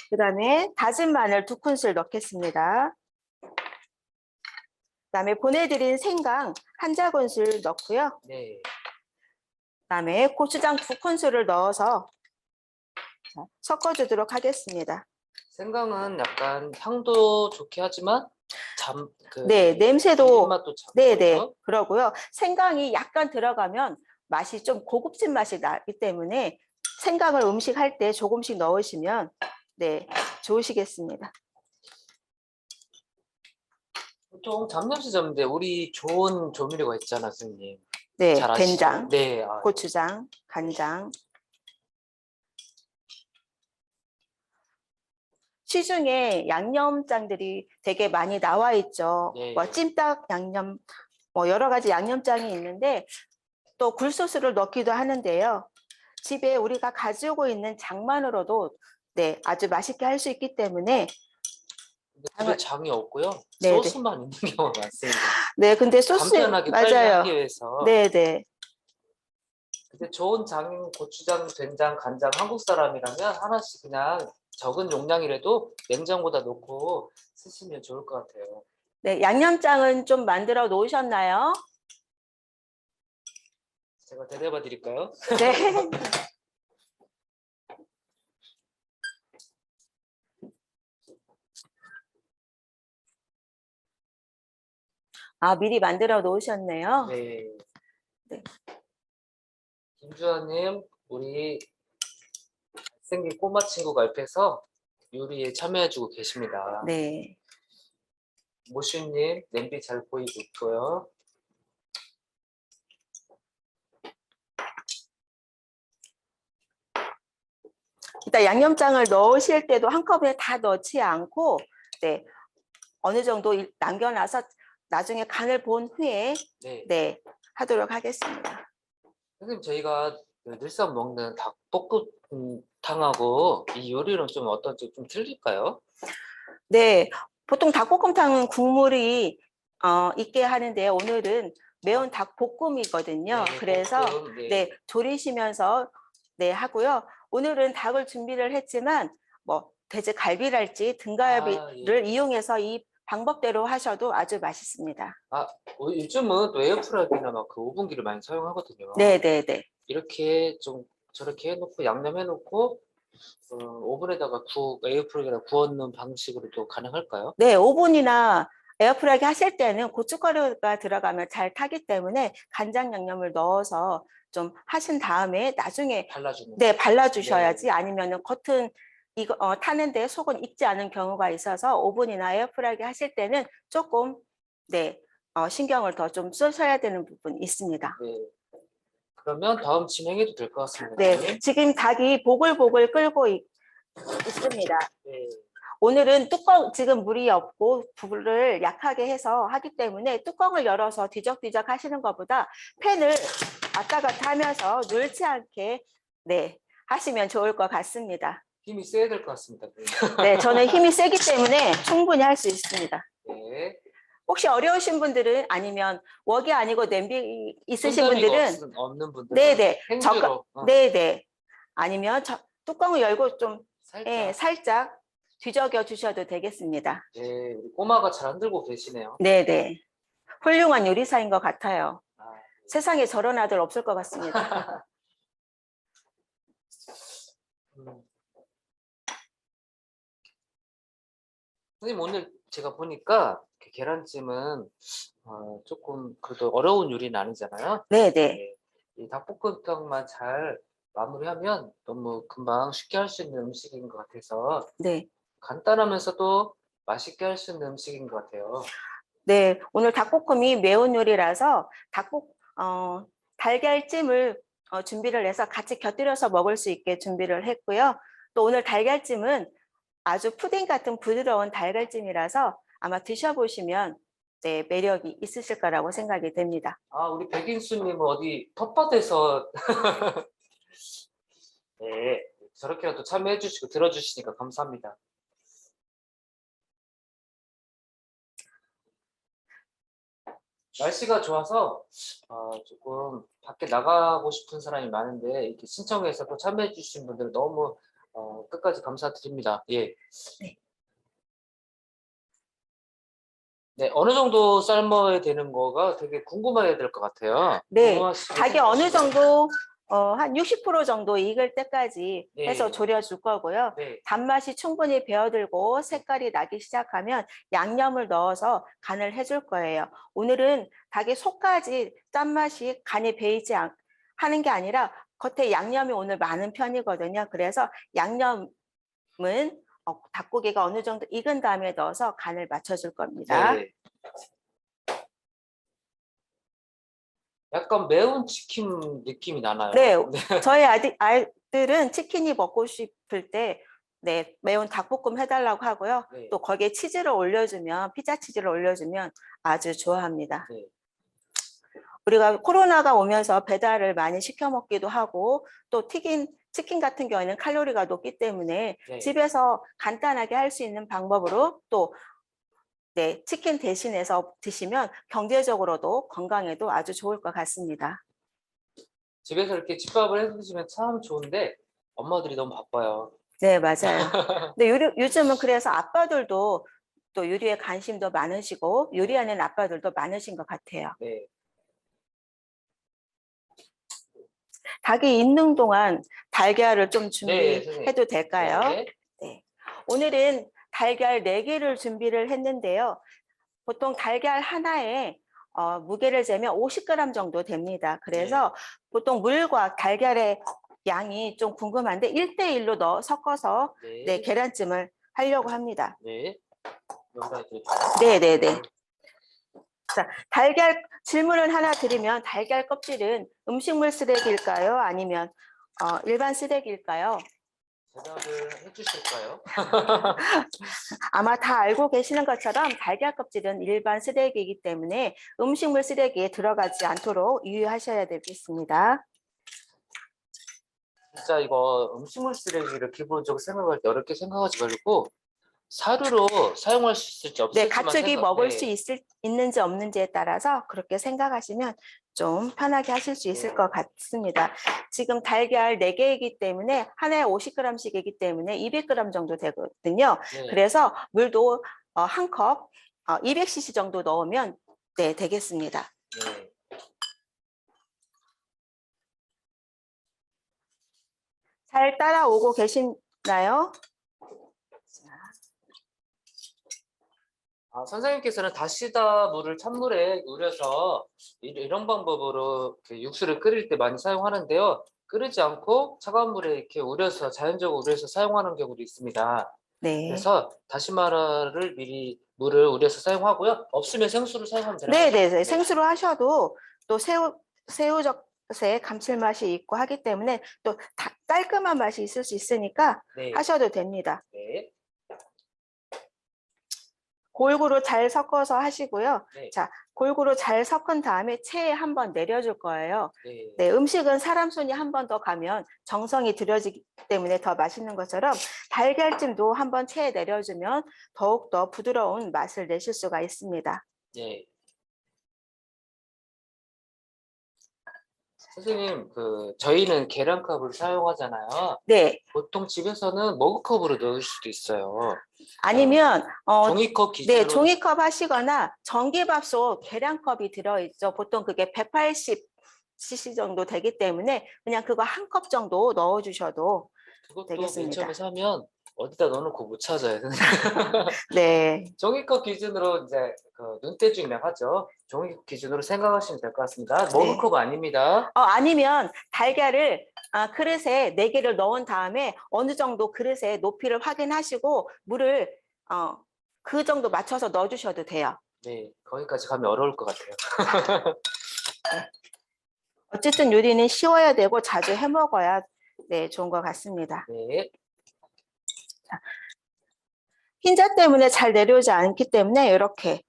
그다음에 다진 마늘 2큰술 넣겠습니다. 그다음에 보내드린 생강 한 작은술 넣고요. 네. 그다음에 고추장 2큰술을 넣어서 섞어주도록 하겠습니다. 생강은 약간 향도 좋게 하지만 네, 냄새도 맛도 네네 그러고요. 생강이 약간 들어가면 맛이 좀 고급진 맛이 나기 때문에 생강을 음식할 때 조금씩 넣으시면 네 좋으시겠습니다. 보통 잡념수 잡는데 우리 좋은 조미료가 있잖아, 선생님. 네, 잘 아시죠? 된장, 네. 고추장, 간장. 시중에 양념장들이 되게 많이 나와 있죠. 네. 뭐 찜닭 양념, 뭐 여러 가지 양념장이 있는데 또 굴소스를 넣기도 하는데요. 집에 우리가 가지고 있는 장만으로도 네, 아주 맛있게 할 수 있기 때문에 집에 장이 없고요. 네네. 소스만 있는 경우가 많습니다. 네, 근데 소스 간편하게 빨리 맞아요. 하기 위해서. 네네. 근데 좋은 장, 고추장, 된장, 간장 한국 사람이라면 하나씩 그냥 적은 용량이라도 냉장고다 놓고 쓰시면 좋을 것 같아요. 네, 양념장은 좀 만들어 놓으셨나요? 제가 대답해 드릴까요? 네. 아, 미리 만들어 놓으셨네요. 네. 네. 김주환님, 우리 잘생긴 꼬마 친구가 옆에서 요리에 참여해주고 계십니다. 네. 모슈님, 냄비 잘 보이고 있고요. 일단 양념장을 넣으실 때도 한꺼번에 다 넣지 않고 네, 어느 정도 남겨놔서 나중에 간을 본 후에 네. 네, 하도록 하겠습니다. 선생님, 저희가 늘상 먹는 닭볶음탕하고 이 요리는 좀 어떤지 좀 틀릴까요? 네, 보통 닭볶음탕은 국물이 있게 하는데 오늘은 매운 닭볶음이거든요. 네, 그래서 볶음, 네. 네, 졸이시면서 네, 하고요. 오늘은 닭을 준비를 했지만 뭐 돼지 갈비랄지 등갈비를 예. 이용해서 이 방법대로 하셔도 아주 맛있습니다. 요즘은 또 에어프라이기나 막 그 오븐기를 많이 사용하거든요. 네, 네, 네. 이렇게 좀 저렇게 해놓고 양념해놓고 오븐에다가 에어프라이기에다 구워놓는 방식으로도 가능할까요? 네, 오븐이나 에어프라이기 하실 때는 고춧가루가 들어가면 잘 타기 때문에 간장 양념을 넣어서 좀 하신 다음에 나중에 발라주는. 네, 발라주셔야지 네. 아니면은 겉은 이거 타는데 속은 익지 않은 경우가 있어서 오븐이나 에어프라이기 하실 때는 조금 네, 신경을 더 좀 쓰셔야 되는 부분이 있습니다. 네. 그러면 다음 진행해도 될 것 같습니다. 네, 지금 닭이 보글보글 끓고 있습니다. 네. 오늘은 지금 물이 없고 불을 약하게 해서 하기 때문에 뚜껑을 열어서 뒤적뒤적 하시는 것보다 팬을 왔다 갔다 하면서 눌지 않게 네, 하시면 좋을 것 같습니다. 힘이 세야 될 것 같습니다. 네, 저는 힘이 세기 때문에 충분히 할 수 있습니다. 네. 혹시 어려우신 분들은 아니면 웍이 아니고 냄비 있으신 손잡이가 분들은 없는 분들은 네네 행주로 네네 아니면 뚜껑을 열고 좀 살짝. 예, 살짝 뒤적여 주셔도 되겠습니다. 네, 우리 꼬마가 잘 안 들고 계시네요. 네네. 훌륭한 요리사인 것 같아요. 아, 세상에 저런 아들 없을 것 같습니다. 음. 선생님, 오늘 제가 보니까 계란찜은 조금 그래도 어려운 요리는 아니잖아요. 네네. 네. 이 닭볶음탕만 잘 마무리하면 너무 금방 쉽게 할 수 있는 음식인 것 같아서 네. 간단하면서도 맛있게 할 수 있는 음식인 것 같아요. 네. 오늘 닭볶음이 매운 요리라서 달걀찜을 준비를 해서 같이 곁들여서 먹을 수 있게 준비를 했고요. 또 오늘 달걀찜은 아주 푸딩 같은 부드러운 달걀찜이라서 아마 드셔보시면 네, 매력이 있으실 거라고 생각이 됩니다. 우리 백인수님은 어디 텃밭에서 네, 저렇게라도 참여해 주시고 들어주시니까 감사합니다. 날씨가 좋아서 조금 밖에 나가고 싶은 사람이 많은데 이렇게 신청해서 또 참여해 주신 분들 너무 끝까지 감사드립니다. 예. 네. 네, 어느 정도 삶아야 되는 거가 되게 궁금해야 될 것 같아요. 네, 닭이 어느 정도 한 60% 정도 익을 때까지 해서 네. 졸여줄 거고요. 네. 단맛이 충분히 배어들고 색깔이 나기 시작하면 양념을 넣어서 간을 해줄 거예요. 오늘은 닭의 속까지 짠맛이 간이 배이지 하는 게 아니라 겉에 양념이 오늘 많은 편이거든요. 그래서 양념은 닭고기가 어느 정도 익은 다음에 넣어서 간을 맞춰줄 겁니다. 네. 약간 매운 치킨 느낌이 나나요? 네, 저희 아이들은 치킨이 먹고 싶을 때 네, 매운 닭볶음 해달라고 하고요. 네. 또 거기에 치즈를 올려주면, 피자 치즈를 올려주면 아주 좋아합니다. 네. 우리가 코로나가 오면서 배달을 많이 시켜 먹기도 하고 또 튀긴 치킨 같은 경우에는 칼로리가 높기 때문에 네. 집에서 간단하게 할 수 있는 방법으로 또 네, 치킨 대신해서 드시면 경제적으로도 건강에도 아주 좋을 것 같습니다. 집에서 이렇게 집밥을 해 드시면 참 좋은데 엄마들이 너무 바빠요. 네, 맞아요. 근데 요즘은 그래서 아빠들도 또 요리에 관심도 많으시고 요리하는 아빠들도 많으신 것 같아요. 네. 닭이 있는 동안 달걀을 좀 네, 선생님. 준비해도 될까요? 네. 네. 오늘은 달걀 4개를 준비를 했는데요. 보통 달걀 하나에 무게를 재면 50g 정도 됩니다. 그래서 보통 물과 달걀의 양이 좀 궁금한데 1대1로 섞어서 네, 네. 계란찜을 하려고 합니다. 네. 여기다 이렇게. 네네네. 자, 달걀 질문을 하나 드리면 달걀 껍질은 음식물 쓰레기일까요? 아니면 일반 쓰레기일까요? 대답을 해 주실까요? 아마 다 알고 계시는 것처럼 달걀 껍질은 일반 쓰레기이기 때문에 음식물 쓰레기에 들어가지 않도록 유의하셔야 되겠습니다. 진짜 이거 음식물 쓰레기를 기본적으로 생각할 때 어렵게 생각하지 말고 사료로 사용할 수 있을지 네, 없을지만 가축이 먹을 수 네. 있는지 없는지에 따라서 그렇게 생각하시면 좀 편하게 하실 수 있을 것 같습니다. 지금 달걀 4개이기 때문에 하나에 50g씩이기 때문에 200g 정도 되거든요. 네. 그래서 물도 한 컵 200cc 정도 넣으면 네, 되겠습니다. 네. 잘 따라오고 계시나요? 선생님께서는 다시다 물을 찬물에 우려서 이런 방법으로 이렇게 육수를 끓일 때 많이 사용하는데요. 끓이지 않고 차가운 물에 이렇게 우려서 자연적으로 우려서 사용하는 경우도 있습니다. 네. 그래서 다시마를 미리 물을 우려서 사용하고요. 없으면 생수를 사용하면 되는 거죠. 네네네. 생수로 하셔도 또 새우젓의 감칠맛이 있고 하기 때문에 또 깔끔한 맛이 있을 수 있으니까 네. 하셔도 됩니다. 네. 골고루 잘 섞어서 하시고요. 네. 자, 골고루 잘 섞은 다음에 체에 한번 내려줄 거예요. 네. 네, 음식은 사람 손이 한 번 더 가면 정성이 들여지기 때문에 더 맛있는 것처럼 달걀찜도 한번 체에 내려주면 더욱더 부드러운 맛을 내실 수가 있습니다. 네. 선생님, 저희는 계량컵을 사용하잖아요. 네, 보통 집에서는 머그컵으로 넣을 수도 있어요. 아니면 종이컵 네, 기준으로. 종이컵 하시거나 전기밥솥 계량컵이 들어있죠. 보통 그게 180cc 정도 되기 때문에 그냥 그거 한 컵 정도 넣어주셔도 그것도 맨 되겠습니다. 처음에 사면 어디다 넣어놓고 못 찾아요. 네. 종이컵 기준으로 이제 눈대중이라고 하죠. 종이컵 기준으로 생각하시면 될 것 같습니다. 네. 머그컵 아닙니다. 아니면 달걀을 그릇에 4개를 넣은 다음에 어느 정도 그릇의 높이를 확인하시고 물을 그 정도 맞춰서 넣어주셔도 돼요. 네, 거기까지 가면 어려울 것 같아요. 어쨌든 요리는 쉬워야 되고 자주 해 먹어야 네, 좋은 것 같습니다. 네, 흰자 때문에 잘 내려오지 않기 때문에 이렇게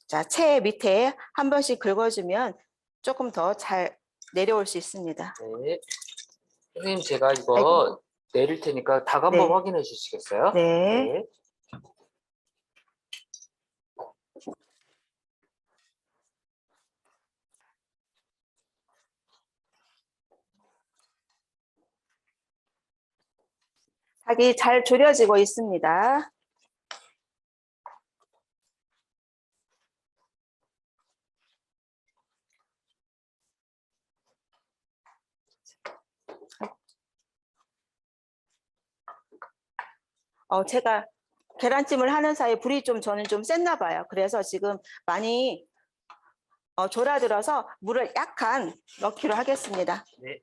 자, 채 밑에 한 번씩 긁어주면 조금 더 잘 내려올 수 있습니다. 네. 선생님, 제가 이거 아이고. 내릴 테니까 닭 한번 네. 확인해 주시겠어요? 네. 네. 닭이 잘 졸여지고 있습니다. 제가 계란찜을 하는 사이에 불이 저는 좀 셌나 봐요. 그래서 지금 많이 졸아들어서 물을 약간 넣기로 하겠습니다. 네.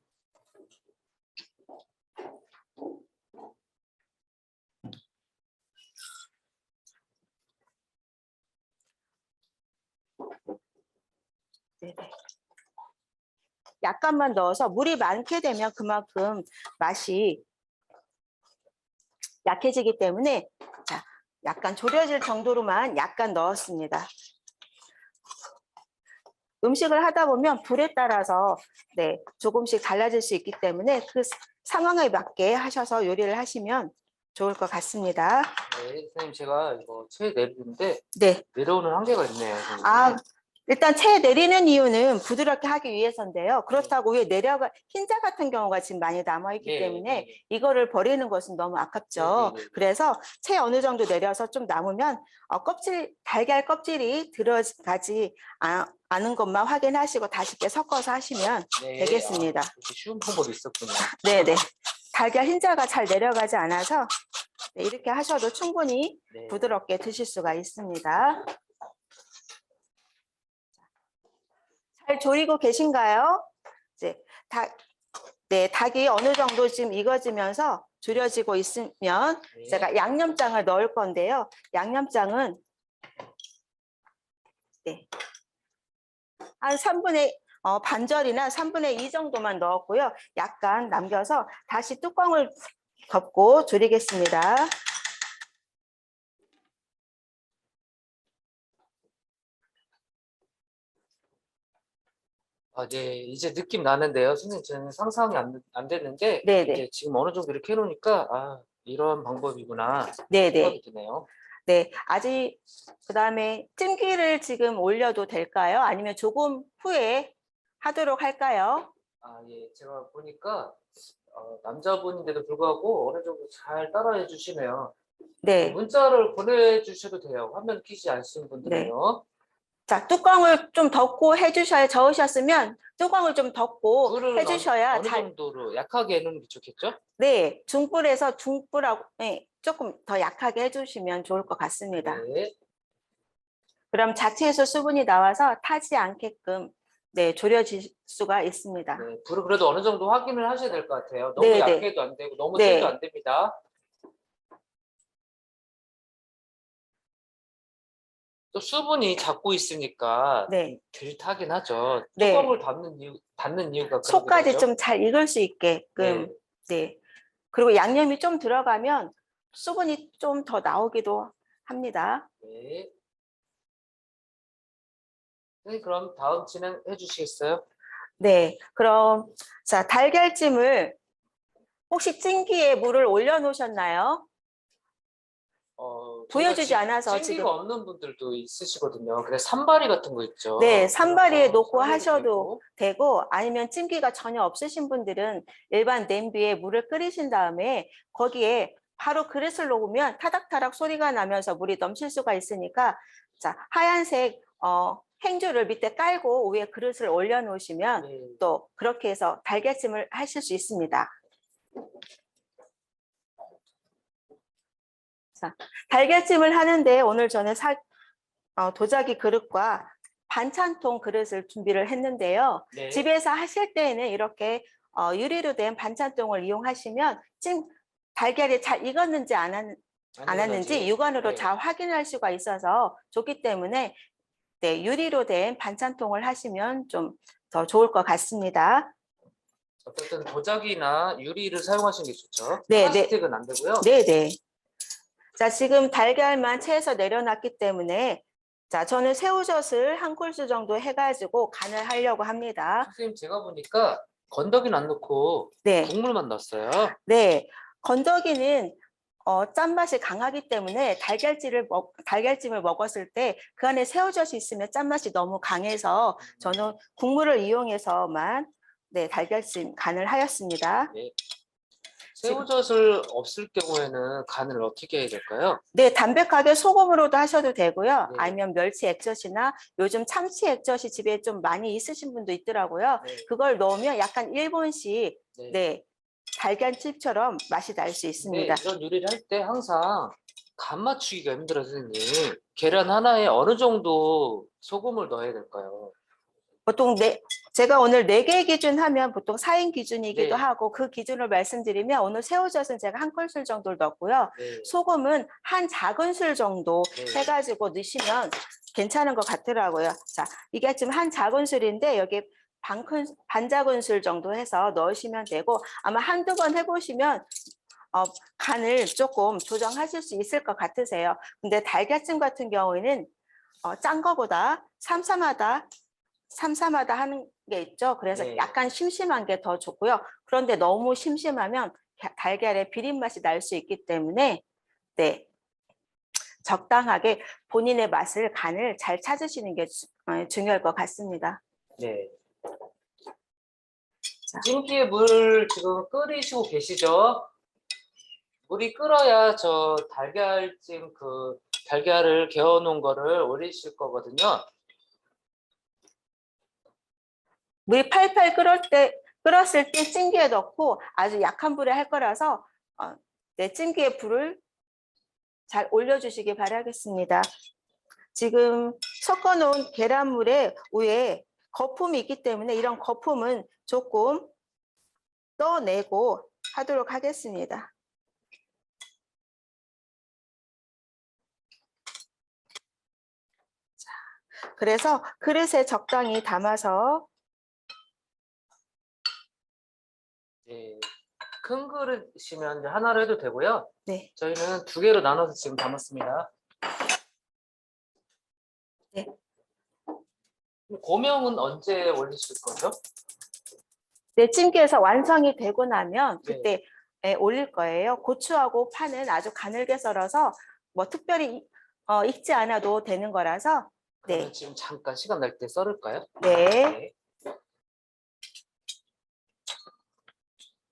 네네. 약간만 넣어서 물이 많게 되면 그만큼 맛이 약해지기 때문에 자, 약간 졸여질 정도로만 약간 넣었습니다. 음식을 하다 보면 불에 따라서 네, 조금씩 달라질 수 있기 때문에 그 상황에 맞게 하셔서 요리를 하시면 좋을 것 같습니다. 네, 선생님 제가 이거 채 내리는데 네. 내려오는 한계가 있네요. 선생님. 아, 일단 채 내리는 이유는 부드럽게 하기 위해서인데요. 그렇다고 위에 내려가 흰자 같은 경우가 지금 많이 남아있기 네, 때문에 네, 네. 이거를 버리는 것은 너무 아깝죠. 네, 네, 네. 그래서 채 어느 정도 내려서 좀 남으면 달걀 껍질이 들어가지 않은 것만 확인하시고 다시 이렇게 섞어서 하시면 네, 되겠습니다. 이렇게 쉬운 방법이 있었군요. 네네. 달걀 흰자가 잘 내려가지 않아서 네, 이렇게 하셔도 충분히 네. 부드럽게 드실 수가 있습니다. 잘 졸이고 계신가요? 이제 닭이 어느 정도 지금 익어지면서 졸여지고 있으면 네. 제가 양념장을 넣을 건데요. 양념장은 네, 한 3분의 반절이나 3분의 2 정도만 넣었고요. 약간 남겨서 다시 뚜껑을 덮고 졸이겠습니다. 네, 이제 느낌 나는데요. 선생님, 저는 상상이 안 됐는데, 네네. 이제 지금 어느 정도 이렇게 해놓으니까, 이런 방법이구나. 네네. 생각이 드네요. 네, 아직 그다음에 찜기를 지금 올려도 될까요? 아니면 조금 후에 하도록 할까요? 예, 제가 보니까, 남자분인데도 불구하고 어느 정도 잘 따라해 주시네요. 네, 문자를 보내주셔도 돼요. 화면 키지 않으신 네. 분들은요. 자, 뚜껑을 좀 덮고 저으셨으면 뚜껑을 좀 덮고 불을 해주셔야 어느 정도로 약하게 해놓는 게 좋겠죠? 네, 중불에서 중불하고 네, 조금 더 약하게 해주시면 좋을 것 같습니다. 네. 그럼 자체에서 수분이 나와서 타지 않게끔 네, 졸여질 수가 있습니다. 네, 불을 그래도 어느 정도 확인을 하셔야 될 것 같아요. 너무 네, 네. 약해도 안 되고 너무 네. 세도 안 됩니다. 또 수분이 잡고 있으니까 네. 덜 타긴 하죠. 네. 뚜껑을 닫는 이유가 그런 속까지 거죠. 좀 잘 익을 수 있게끔. 네. 네. 그리고 양념이 좀 들어가면 수분이 좀 더 나오기도 합니다. 네. 네, 그럼 다음 진행해 주시겠어요? 네. 그럼 자, 달걀찜을 혹시 찜기에 물을 올려 놓으셨나요? 보여주지 않아서 찜기가 지금 없는 분들도 있으시거든요. 그래서 산발이 같은 거 있죠. 네, 그런 산발이에 거 놓고 사용해도 하셔도 되고. 되고 아니면 찜기가 전혀 없으신 분들은 일반 냄비에 물을 끓이신 다음에 거기에 바로 그릇을 놓으면 타닥타닥 소리가 나면서 물이 넘칠 수가 있으니까 자, 하얀색 행주를 밑에 깔고 위에 그릇을 올려 놓으시면 네. 또 그렇게 해서 달걀찜을 하실 수 있습니다. 자, 달걀찜을 하는데 오늘 저는 도자기 그릇과 반찬통 그릇을 준비를 했는데요. 네. 집에서 하실 때에는 이렇게 유리로 된 반찬통을 이용하시면 달걀이 잘 익었는지 안 왔는지 육안으로 네. 잘 확인할 수가 있어서 좋기 때문에 네, 유리로 된 반찬통을 하시면 좀 더 좋을 것 같습니다. 어쨌든 도자기나 유리를 사용하시는 게 좋죠. 네, 플라스틱은 안 되고요. 네. 자, 지금 달걀만 채에서 내려놨기 때문에 자, 저는 새우젓을 한 큰술 정도 해가지고 간을 하려고 합니다. 선생님 제가 보니까 건더기는 안 넣고 네, 국물만 넣었어요. 네. 건더기는 짠맛이 강하기 때문에 달걀찜을 먹었을 때 그 안에 새우젓이 있으면 짠맛이 너무 강해서 저는 국물을 이용해서만 네, 달걀찜 간을 하였습니다. 네. 새우젓을 없을 경우에는 간을 어떻게 해야 될까요? 네, 담백하게 소금으로도 하셔도 되고요. 네. 아니면 멸치 액젓이나 요즘 참치 액젓이 집에 좀 많이 있으신 분도 있더라고요. 네. 그걸 넣으면 약간 1분씩 네. 네, 달걀찜처럼 맛이 날 수 근데 있습니다. 이런 요리를 할 때 항상 간 맞추기가 힘들어요, 선생님. 계란 하나에 어느 정도 소금을 넣어야 될까요? 보통 제가 오늘 4개 기준 하면 보통 4인 기준이기도 네. 하고 그 기준을 말씀드리면 오늘 새우젓은 제가 한 큰술 정도를 넣었고요. 네. 소금은 한 작은술 정도 네. 해가지고 넣으시면 괜찮은 것 같더라고요. 자, 이게 지금 한 작은술인데 여기 반 작은술 정도 해서 넣으시면 되고 아마 한두 번 해보시면 간을 조금 조정하실 수 있을 것 같으세요. 근데 달걀찜 같은 경우에는 짠 거보다 삼삼하다 하는 게 있죠. 그래서 네. 약간 심심한 게 더 좋고요. 그런데 너무 심심하면 달걀의 비린 맛이 날 수 있기 때문에 네, 적당하게 본인의 맛을 간을 잘 찾으시는 게 중요할 것 같습니다. 네. 찜기에 물 지금 끓이시고 계시죠? 물이 끓어야 저 달걀찜 달걀을 개어 놓은 거를 올리실 거거든요. 물이 팔팔 끓었을 때 찜기에 넣고 아주 약한 불에 할 거라서 네, 찜기에 불을 잘 올려주시기 바라겠습니다. 지금 섞어놓은 계란물에 위에 거품이 있기 때문에 이런 거품은 조금 떠내고 하도록 하겠습니다. 그래서 그릇에 적당히 담아서 네. 큰 그릇이면 이제 하나로 해도 되고요. 네, 저희는 2개로 나눠서 지금 담았습니다. 네. 고명은 언제 올리실 거죠? 네, 찜기에서 완성이 되고 나면 네. 그때 올릴 거예요. 고추하고 파는 아주 가늘게 썰어서 뭐 특별히 익지 않아도 되는 거라서 그러면 네, 지금 잠깐 시간 날 때 썰을까요? 네.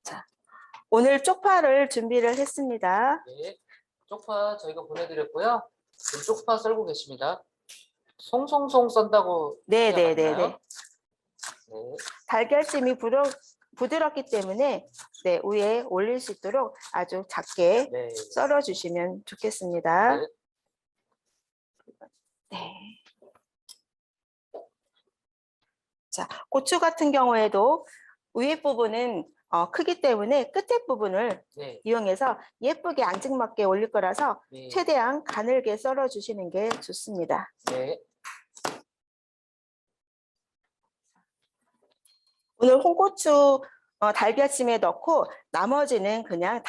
자, 오늘 쪽파를 준비를 했습니다. 네. 쪽파 저희가 보내드렸고요. 지금 쪽파 썰고 계십니다. 송송송 썬다고 네, 해야 네, 네, 맞나요? 네. 네. 달걀찜이 부드럽기 때문에 네, 위에 올릴 수 있도록 아주 작게 네. 썰어 주시면 좋겠습니다. 네. 네. 자, 고추 같은 경우에도 위에 부분은 크기 때문에 끝에 부분을 네. 이용해서 예쁘게 앙증맞게 올릴 거라서 네. 최대한 가늘게 썰어 주시는 게 좋습니다. 네. 오늘 홍고추 달걀찜에 넣고 나머지는 그냥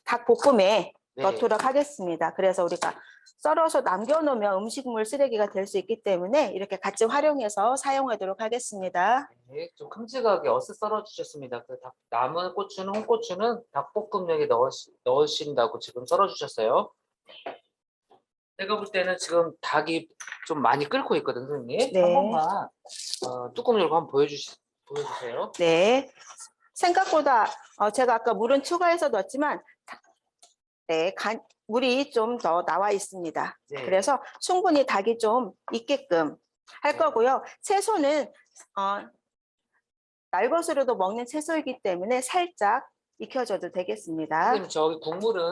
닭볶음에 네. 넣도록 하겠습니다. 그래서 우리가 썰어서 남겨놓으면 음식물 쓰레기가 될 수 있기 때문에 이렇게 같이 활용해서 사용하도록 하겠습니다. 네. 좀 큼직하게 어슷 썰어 주셨습니다. 남은 고추는 홍고추는 닭볶음육에 넣으신다고 지금 썰어 주셨어요. 제가 볼 때는 지금 닭이 좀 많이 끓고 있거든요, 선생님. 네. 한 번만 뚜껑 열고 한번 보여주세요. 네. 생각보다 제가 아까 물은 추가해서 넣었지만 네, 물이 좀 더 나와 있습니다. 네. 그래서 충분히 닭이 좀 익게끔 할 네. 거고요. 채소는 날것으로도 먹는 채소이기 때문에 살짝 익혀줘도 되겠습니다. 선생님, 저기 국물은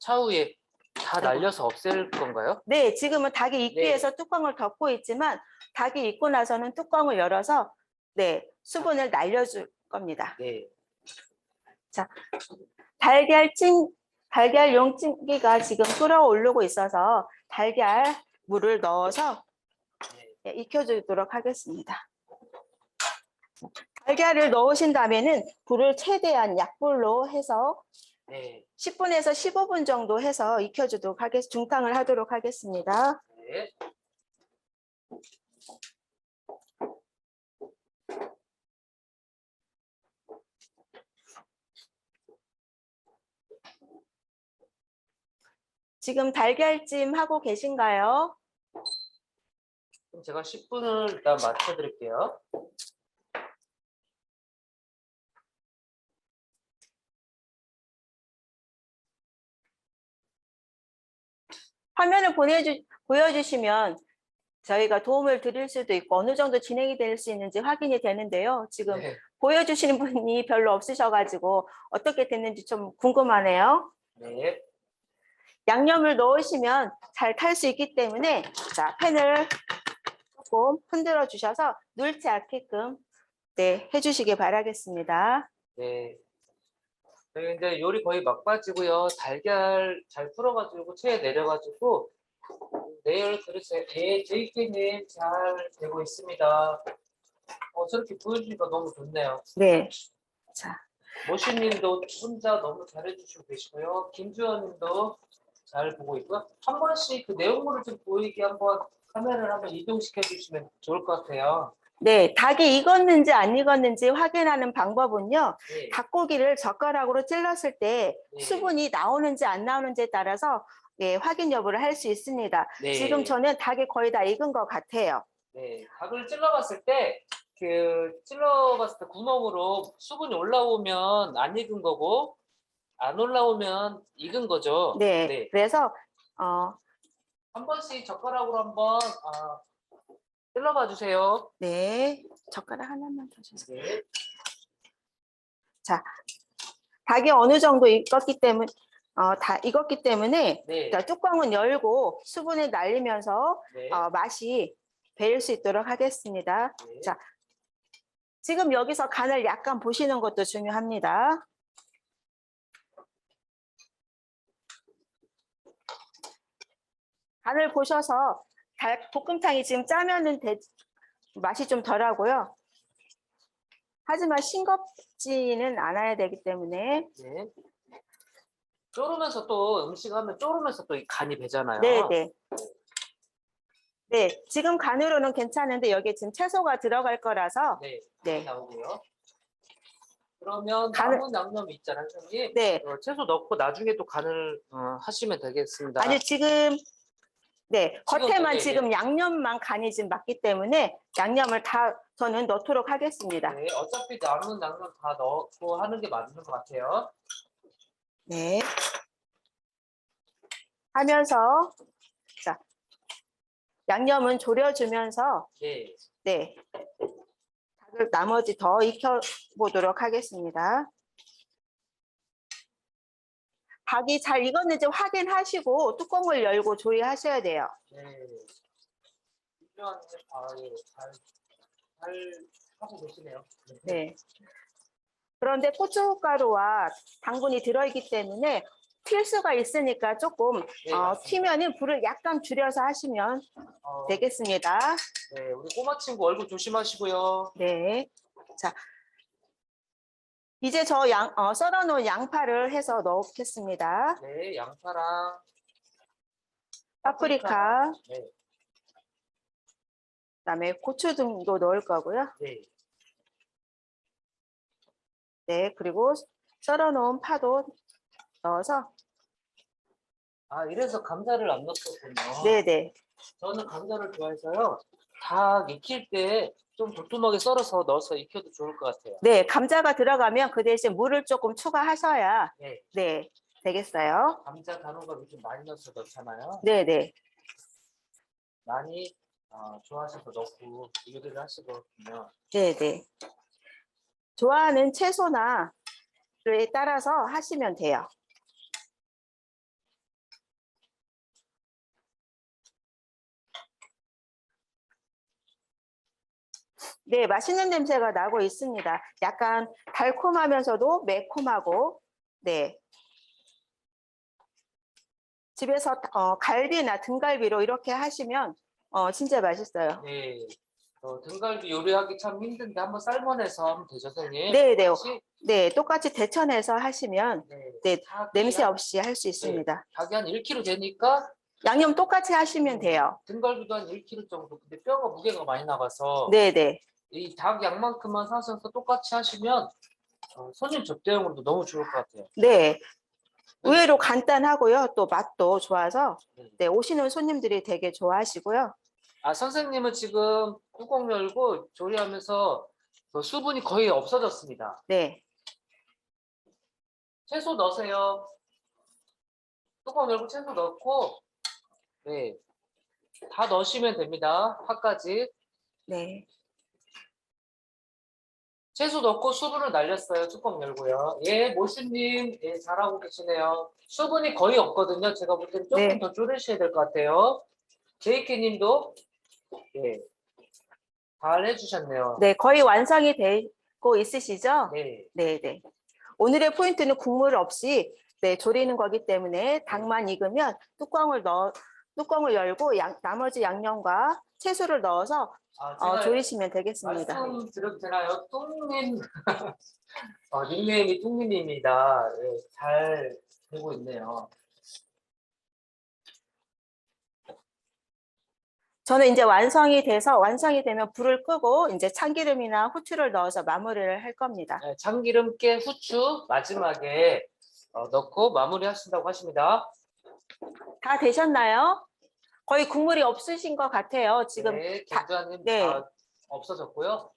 차후에 다 날려서 없앨 건가요? 네, 지금은 닭이 익기 네. 위해서 뚜껑을 덮고 있지만 닭이 익고 나서는 뚜껑을 열어서 네, 수분을 날려줄 겁니다. 네. 자, 달걀용 찜기가 지금 끓어오르고 있어서 달걀 물을 넣어서 네, 익혀주도록 하겠습니다. 달걀을 넣으신 다음에는 불을 최대한 약불로 해서 네. 10분에서 15분 정도 해서 익혀주도록 중탕을 하도록 하겠습니다. 네. 지금 달걀찜 하고 계신가요? 그럼 제가 10분을 일단 맞춰드릴게요. 화면을 보여주시면 저희가 도움을 드릴 수도 있고 어느 정도 진행이 될 수 있는지 확인이 되는데요. 지금 네. 보여주시는 분이 별로 없으셔가지고 어떻게 됐는지 좀 궁금하네요. 네. 양념을 넣으시면 잘 탈 수 있기 때문에 자, 팬을 조금 흔들어 주셔서 눌지 않게끔 네, 해주시기 바라겠습니다. 네. 저희 이제 요리 거의 막바지고요. 달걀 잘 풀어가지고 체에 내려가지고 내일 그릇에 JK님 잘 되고 있습니다. 저렇게 보여주니까 너무 좋네요. 네. 자, 모시님도 혼자 너무 잘해주시고 계시고요. 김주현님도 잘 보고 있고요. 한 번씩 그 내용물을 좀 보이게 한번 카메라를 한번 이동시켜 주시면 좋을 것 같아요. 네, 닭이 익었는지 안 익었는지 확인하는 방법은요. 네. 닭고기를 젓가락으로 찔렀을 때 네. 수분이 나오는지 안 나오는지에 따라서 네, 확인 여부를 할 수 있습니다. 네. 지금 저는 닭이 거의 다 익은 것 같아요. 네, 닭을 찔러봤을 때, 찔러봤을 때 구멍으로 수분이 올라오면 안 익은 거고, 안 올라오면 익은 거죠. 네, 네. 그래서 한 번씩 젓가락으로 한번 찔러봐 주세요. 네, 젓가락 하나만 더 주세요. 네. 자, 닭이 어느 정도 익었기 때문에 다 익었기 때문에 네. 자, 뚜껑은 열고 수분을 날리면서 네. 맛이 배일 수 있도록 하겠습니다. 네. 자, 지금 여기서 간을 약간 보시는 것도 중요합니다. 간을 보셔서 볶음탕이 지금 짜면은 맛이 좀 덜하고요. 하지만 싱겁지는 않아야 되기 때문에 네. 졸으면서 또 음식하면 졸으면서 또 이 간이 배잖아요. 네. 네, 지금 간으로는 괜찮은데 여기에 지금 채소가 들어갈 거라서 네. 네. 나오고요. 그러면 간을- 남은 양념이 있잖아요, 선생님. 네. 채소 넣고 나중에 또 간을 하시면 되겠습니다. 아니 지금 네, 겉에만 네, 지금 양념만 간이 지금 맞기 때문에 양념을 다 저는 넣도록 하겠습니다. 네, 어차피 남은 양념 다 넣고 하는 게 맞는 것 같아요. 네. 하면서 자, 양념은 졸여주면서 네. 네. 닭을 나머지 더 익혀 보도록 하겠습니다. 닭이 잘 익었는지 확인하시고 뚜껑을 열고 조리하셔야 돼요. 네. 필요한데 잘 하고 계시네요. 네. 그런데 고춧가루와 당분이 들어있기 때문에 튈 수가 있으니까 조금 네, 맞습니다. 튀면은 불을 약간 줄여서 하시면 되겠습니다. 네, 우리 꼬마 친구 얼굴 조심하시고요. 네. 자, 이제 저 썰어놓은 양파를 해서 넣겠습니다. 네, 양파랑 파프리카, 네, 그다음에 고추 등도 넣을 거고요. 네. 네, 그리고 썰어놓은 파도 넣어서 이래서 감자를 안 넣었군요. 네네. 저는 감자를 좋아해서요. 닭 익힐 때 좀 도톰하게 썰어서 넣어서 익혀도 좋을 것 같아요. 네, 감자가 들어가면 그 대신 물을 조금 추가하셔야 네. 네, 되겠어요. 감자 단호가 좀 많이 넣어서 넣잖아요. 네네. 많이 좋아하셔서 넣고 요리를 하시거든요. 네네. 좋아하는 채소나 에 따라서 하시면 돼요. 네, 맛있는 냄새가 나고 있습니다. 약간 달콤하면서도 매콤하고, 네. 집에서 갈비나 등갈비로 이렇게 하시면 진짜 맛있어요. 네. 등갈비 요리하기 참 힘든데 한번 삶아내서 하면 되죠, 선생님? 네네. 혹시? 네, 똑같이 데쳐내서 하시면 네, 냄새 닭이 없이 할 수 있습니다. 닭이 한 1kg 되니까 양념 똑같이 하시면 돼요. 등갈비도 한 1kg 정도. 근데 뼈가 무게가 많이 나가서 네네. 이 닭 양만큼만 사셔서 똑같이 하시면 손님 접대용으로도 너무 좋을 것 같아요. 네. 의외로 간단하고요. 또 맛도 좋아서 네. 네, 오시는 손님들이 되게 좋아하시고요. 선생님은 지금 뚜껑 열고 조리하면서 수분이 거의 없어졌습니다. 네. 채소 넣으세요. 뚜껑 열고 채소 넣고, 네. 다 넣으시면 됩니다. 파까지. 네. 채소 넣고 수분을 날렸어요. 뚜껑 열고요. 예, 모슈님, 예, 잘하고 계시네요. 수분이 거의 없거든요. 제가 볼 때는 조금 네. 더 줄이셔야 될 것 같아요. 제이키님도, 예, 잘 해주셨네요. 네, 거의 완성이 되고 있으시죠? 네, 네, 네. 오늘의 포인트는 국물 없이 네, 조리는 거기 때문에 닭만 익으면 뚜껑을 열고 나머지 양념과 채소를 넣어서 제가 조리시면 되겠습니다. 말씀드려도 되나요? 뚱님, 닉네임이 뚱님입니다. 예, 잘 되고 있네요. 저는 이제 완성이 되면 불을 끄고 이제 참기름이나 후추를 넣어서 마무리를 할 겁니다. 네, 참기름, 깨, 후추 마지막에 넣고 마무리하신다고 하십니다. 다 되셨나요? 거의 국물이 없으신 것 같아요. 지금 네, 다- 견주아님 네. 다 없어졌고요.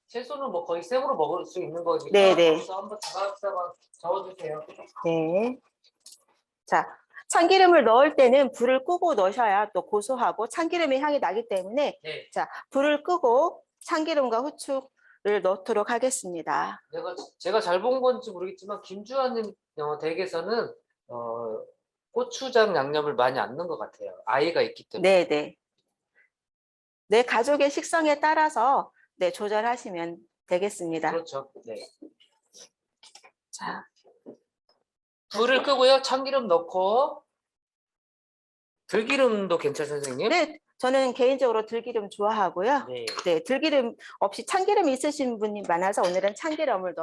채소는 뭐 거의 생으로 먹을 수 있는 거니까 네, 네. 거기서 한번 자각자각 저어주세요. 네. 자, 참기름을 넣을 때는 불을 끄고 넣으셔야 또 고소하고 참기름의 향이 나기 때문에 네, 자, 불을 끄고 참기름과 후추를 넣도록 하겠습니다. 제가 잘 본 건지 모르겠지만 김주아님 댁에서는 고추장 양념을 많이 안 넣은 것 같아요. 아이가 있기 때문에. 네, 네. 내 가족의 식성에 따라서 네, 조절하시면 되겠습니다. 그렇죠. 네. 자, 불을 끄고요. 참기름 넣고 들기름도 괜찮아요, 선생님? 네, 저는 개인적으로 들기름 좋아하고요. 네. 네, 들기름 없이 참기름 있으신 분이 많아서 오늘은 참기름을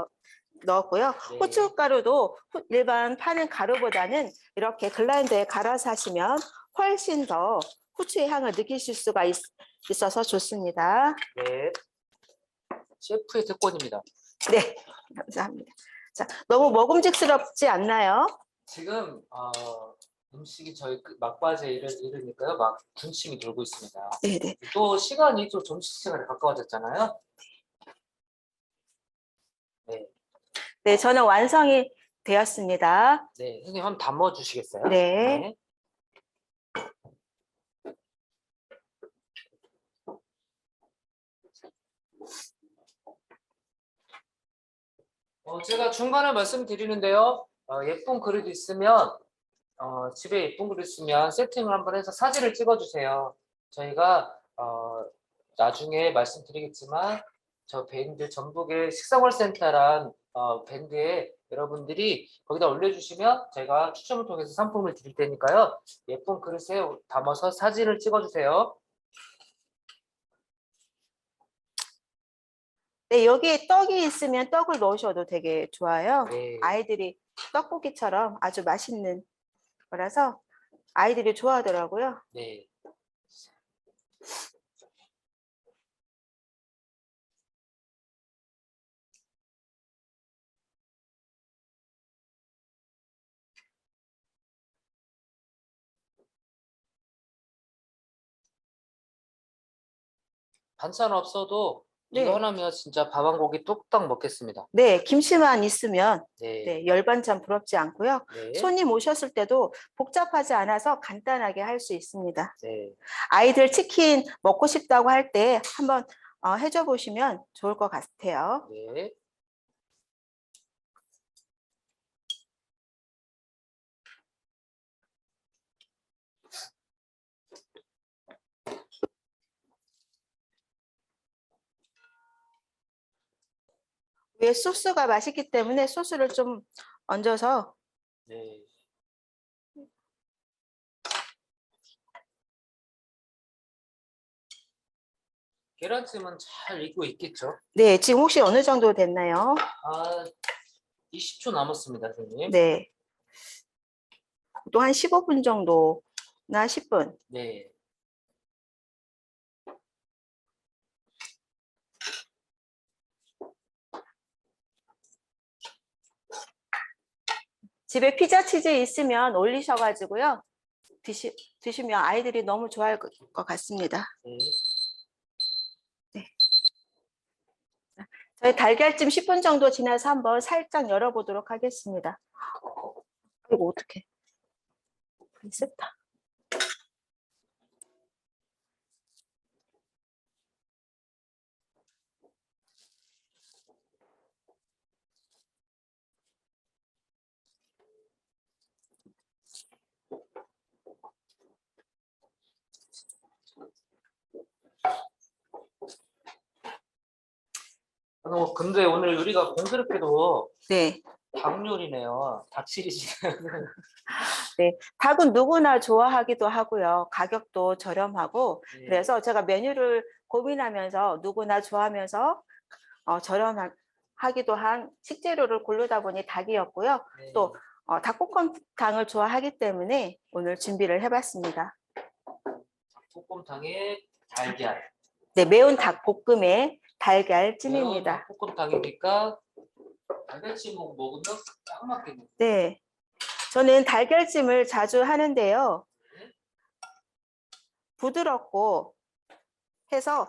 넣었고요. 네. 후춧가루도 일반 파는 가루보다는 이렇게 글라인더에 갈아서 하시면 훨씬 더 후추의 향을 느끼실 수가 있어서 좋습니다. 네. 셰프의 특권입니다. 네, 감사합니다. 자, 너무 먹음직스럽지 않나요? 지금 음식이 저희 막바지에 이르니까요. 막 군침이 돌고 있습니다. 네, 네. 또 시간이 또 점심시간에 가까워졌잖아요. 네. 네, 저는 완성이 되었습니다. 네. 선생님 한번 담아 주시겠어요? 네. 제가 중간에 말씀드리는데요. 예쁜 그릇 있으면 집에 예쁜 그릇 있으면 세팅을 한번 해서 사진을 찍어주세요. 저희가 나중에 말씀드리겠지만 저 밴드 전북의 식생활센터란 밴드에 여러분들이 거기다 올려주시면 제가 추첨을 통해서 상품을 드릴 테니까요. 예쁜 그릇에 담아서 사진을 찍어주세요. 네, 여기에 떡이 있으면 떡을 넣으셔도 되게 좋아요. 네. 아이들이 떡볶이처럼 아주 맛있는 거라서 아이들이 좋아하더라고요. 네. 반찬 없어도 네. 이거 하나면 진짜 밥 한 고기 뚝딱 먹겠습니다. 네, 김치만 있으면 네. 네, 열반찬 부럽지 않고요. 네. 손님 오셨을 때도 복잡하지 않아서 간단하게 할 수 있습니다. 네. 아이들 치킨 먹고 싶다고 할 때 한번 해줘 보시면 좋을 것 같아요. 네. 위에 소스가 맛있기 때문에 소스를 좀 얹어서 네. 계란찜은 잘 익고 있겠죠? 네, 지금 혹시 어느 정도 됐나요? 20초 남았습니다, 선생님. 네. 또 한 15분 정도나 10분. 네. 집에 피자 치즈 있으면 올리셔가지고요. 드시면 아이들이 너무 좋아할 것 같습니다. 네. 저희 달걀찜 10분 정도 지나서 한번 살짝 열어보도록 하겠습니다. 이거 어떡해. 있었다. 근데 오늘 요리가 공교롭게도 네. 닭 요리네요. 닭 시리즈. 네, 닭은 누구나 좋아하기도 하고요. 가격도 저렴하고, 네. 그래서 제가 메뉴를 고민하면서 누구나 좋아하면서 저렴하기도 한 식재료를 고르다 보니 닭이었고요. 네. 또 닭볶음탕을 좋아하기 때문에 오늘 준비를 해봤습니다. 닭볶음탕에 달걀. 네, 매운 닭볶음에 매운 달걀찜입니다. 닭볶음탕이니까 달걀찜 먹으면 딱 맞겠네요. 네, 저는 달걀찜을 자주 하는데요. 부드럽고 해서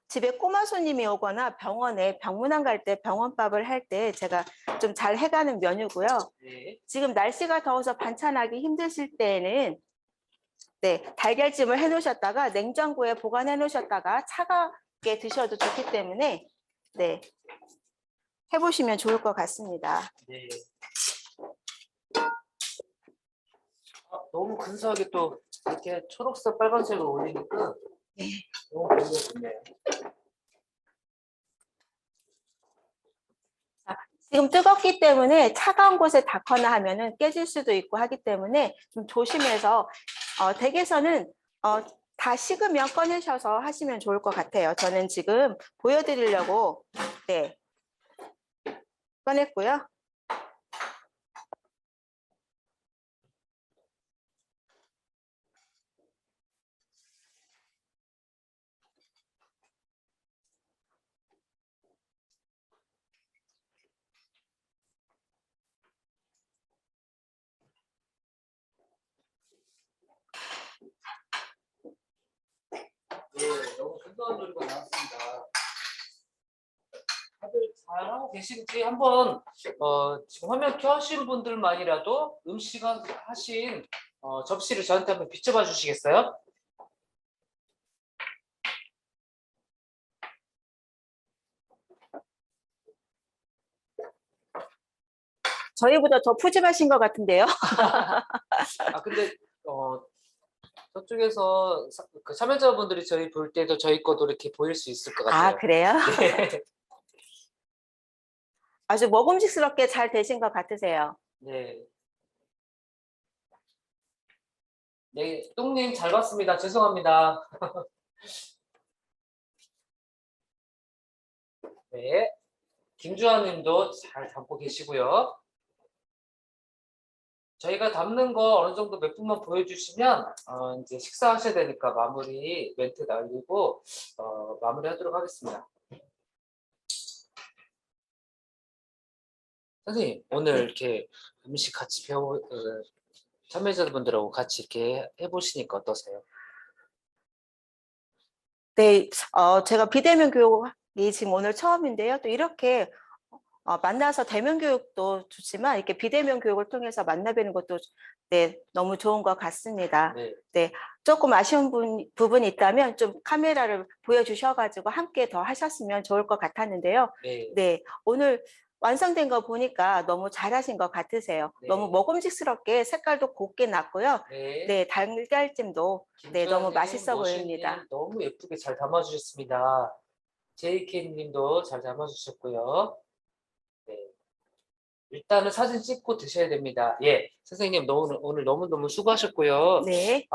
집에 꼬마 손님이 오거나 병원에 병문안 갈 때 병원밥을 할 때 제가 좀 잘 해가는 메뉴고요. 네. 지금 날씨가 더워서 반찬하기 힘드실 때에는 네, 달걀찜을 해 놓으셨다가 냉장고에 보관해 놓으셨다가 차갑게 드셔도 좋기 때문에 네, 해보시면 좋을 것 같습니다. 네. 너무 근사하게 또 이렇게 초록색 빨간색을 올리니까 네. 너무 보기가 좋네요. 지금 뜨겁기 때문에 차가운 곳에 닿거나 하면은 깨질 수도 있고 하기 때문에 좀 조심해서 댁에서는 다 식으면 꺼내셔서 하시면 좋을 것 같아요. 저는 지금 보여드리려고 네, 꺼냈고요. 네, 너무 근사한 요리가 나왔습니다. 다들 잘하고 계신지 한번 지금 화면 켜신 분들만이라도 음식 하신 접시를 저한테 한번 비춰봐 주시겠어요? 저희보다 더 푸짐하신 것 같은데요. 근데 저쪽에서 그 참여자분들이 저희 볼 때도 저희 것도 이렇게 보일 수 있을 것 같아요. 그래요? 네. 아주 먹음직스럽게 잘 되신 것 같으세요. 네. 네, 똥님 잘 봤습니다. 죄송합니다. 네. 김주환님도 잘 담고 계시고요. 저희가 담는 거 어느 정도 몇 분만 보여주시면 이제 식사하셔야 되니까 마무리 멘트 날리고 마무리하도록 하겠습니다. 선생님 오늘 이렇게 음식 같이 참여자분들하고 같이 이렇게 해보시니까 어떠세요? 네, 제가 비대면 교육이 지금 오늘 처음인데요. 또 이렇게 만나서 대면 교육도 좋지만 이렇게 비대면 교육을 통해서 만나뵈는 것도 네, 너무 좋은 것 같습니다. 네. 네, 조금 아쉬운 부분이 있다면 좀 카메라를 보여주셔가지고 함께 더 하셨으면 좋을 것 같았는데요. 네. 네, 오늘 완성된 거 보니까 너무 잘하신 것 같으세요. 네. 너무 먹음직스럽게 색깔도 곱게 났고요. 네. 네, 달걀찜도 네, 너무 맛있어 보입니다. 머신님 너무 예쁘게 잘 담아주셨습니다. JK님도 잘 담아주셨고요. 네. 일단은 사진 찍고 드셔야 됩니다. 예, 선생님 오늘 너무너무 수고하셨고요. 네,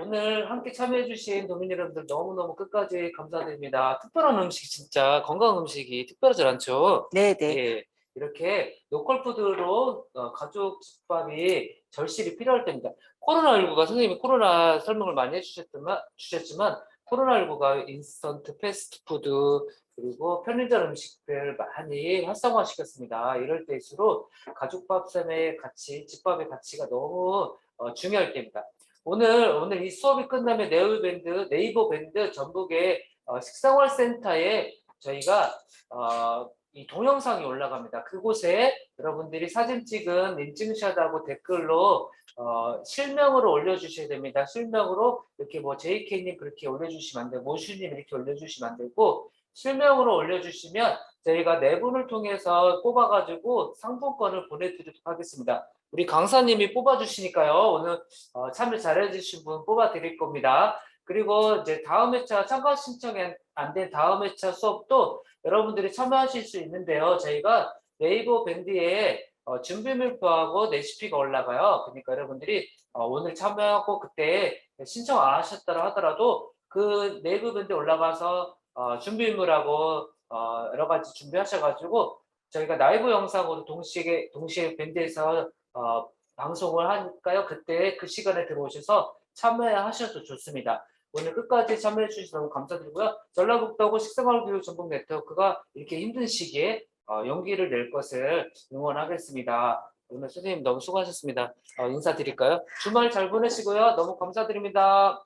오늘 함께 참여해주신 도민 여러분들 너무너무 끝까지 감사드립니다. 특별한 음식 진짜 건강 음식이 특별하지 않죠? 네, 네. 예, 이렇게 로컬 푸드로 가족 집밥이 절실히 필요할 때입니다. 코로나19가 선생님이 코로나 설명을 많이 주셨지만 코로나19가 인스턴트 패스트푸드 그리고 편의점 음식들 많이 활성화시켰습니다. 이럴 때일수록 가족밥상의 가치, 집밥의 가치가 너무 중요할 때입니다. 오늘 이 수업이 끝나면 네이버 밴드 전북의 식생활센터에 저희가 이 동영상이 올라갑니다. 그곳에 여러분들이 사진 찍은 인증샷하고 댓글로 실명으로 올려주셔야 됩니다. 실명으로 이렇게 뭐 JK님 그렇게 올려주시면 안 되고 모슈님 이렇게 올려주시면 안 되고 실명으로 올려주시면 저희가 네 분을 통해서 뽑아가지고 상품권을 보내드리도록 하겠습니다. 우리 강사님이 뽑아주시니까요. 오늘 참여 잘해주신 분 뽑아드릴 겁니다. 그리고 이제 다음 회차 참가 신청이 안 된 다음 회차 수업도 여러분들이 참여하실 수 있는데요. 저희가 네이버 밴드에 준비물표하고 레시피가 올라가요. 그러니까 여러분들이 오늘 참여하고 그때 신청 안 하셨다라 하더라도 그 네이버 밴드에 올라가서 준비물하고 여러 가지 준비하셔가지고 저희가 라이브 영상으로 동시에 밴드에서 방송을 하니까요. 그때 그 시간에 들어오셔서 참여하셔도 좋습니다. 오늘 끝까지 참여해 주셔서 너무 감사드리고요. 전라북도하고 식생활교육 전국 네트워크가 이렇게 힘든 시기에 용기를 낼 것을 응원하겠습니다. 오늘 선생님 너무 수고하셨습니다. 인사드릴까요? 주말 잘 보내시고요. 너무 감사드립니다.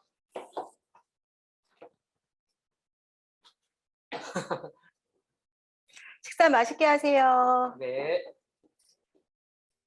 식사 맛있게 하세요. 네.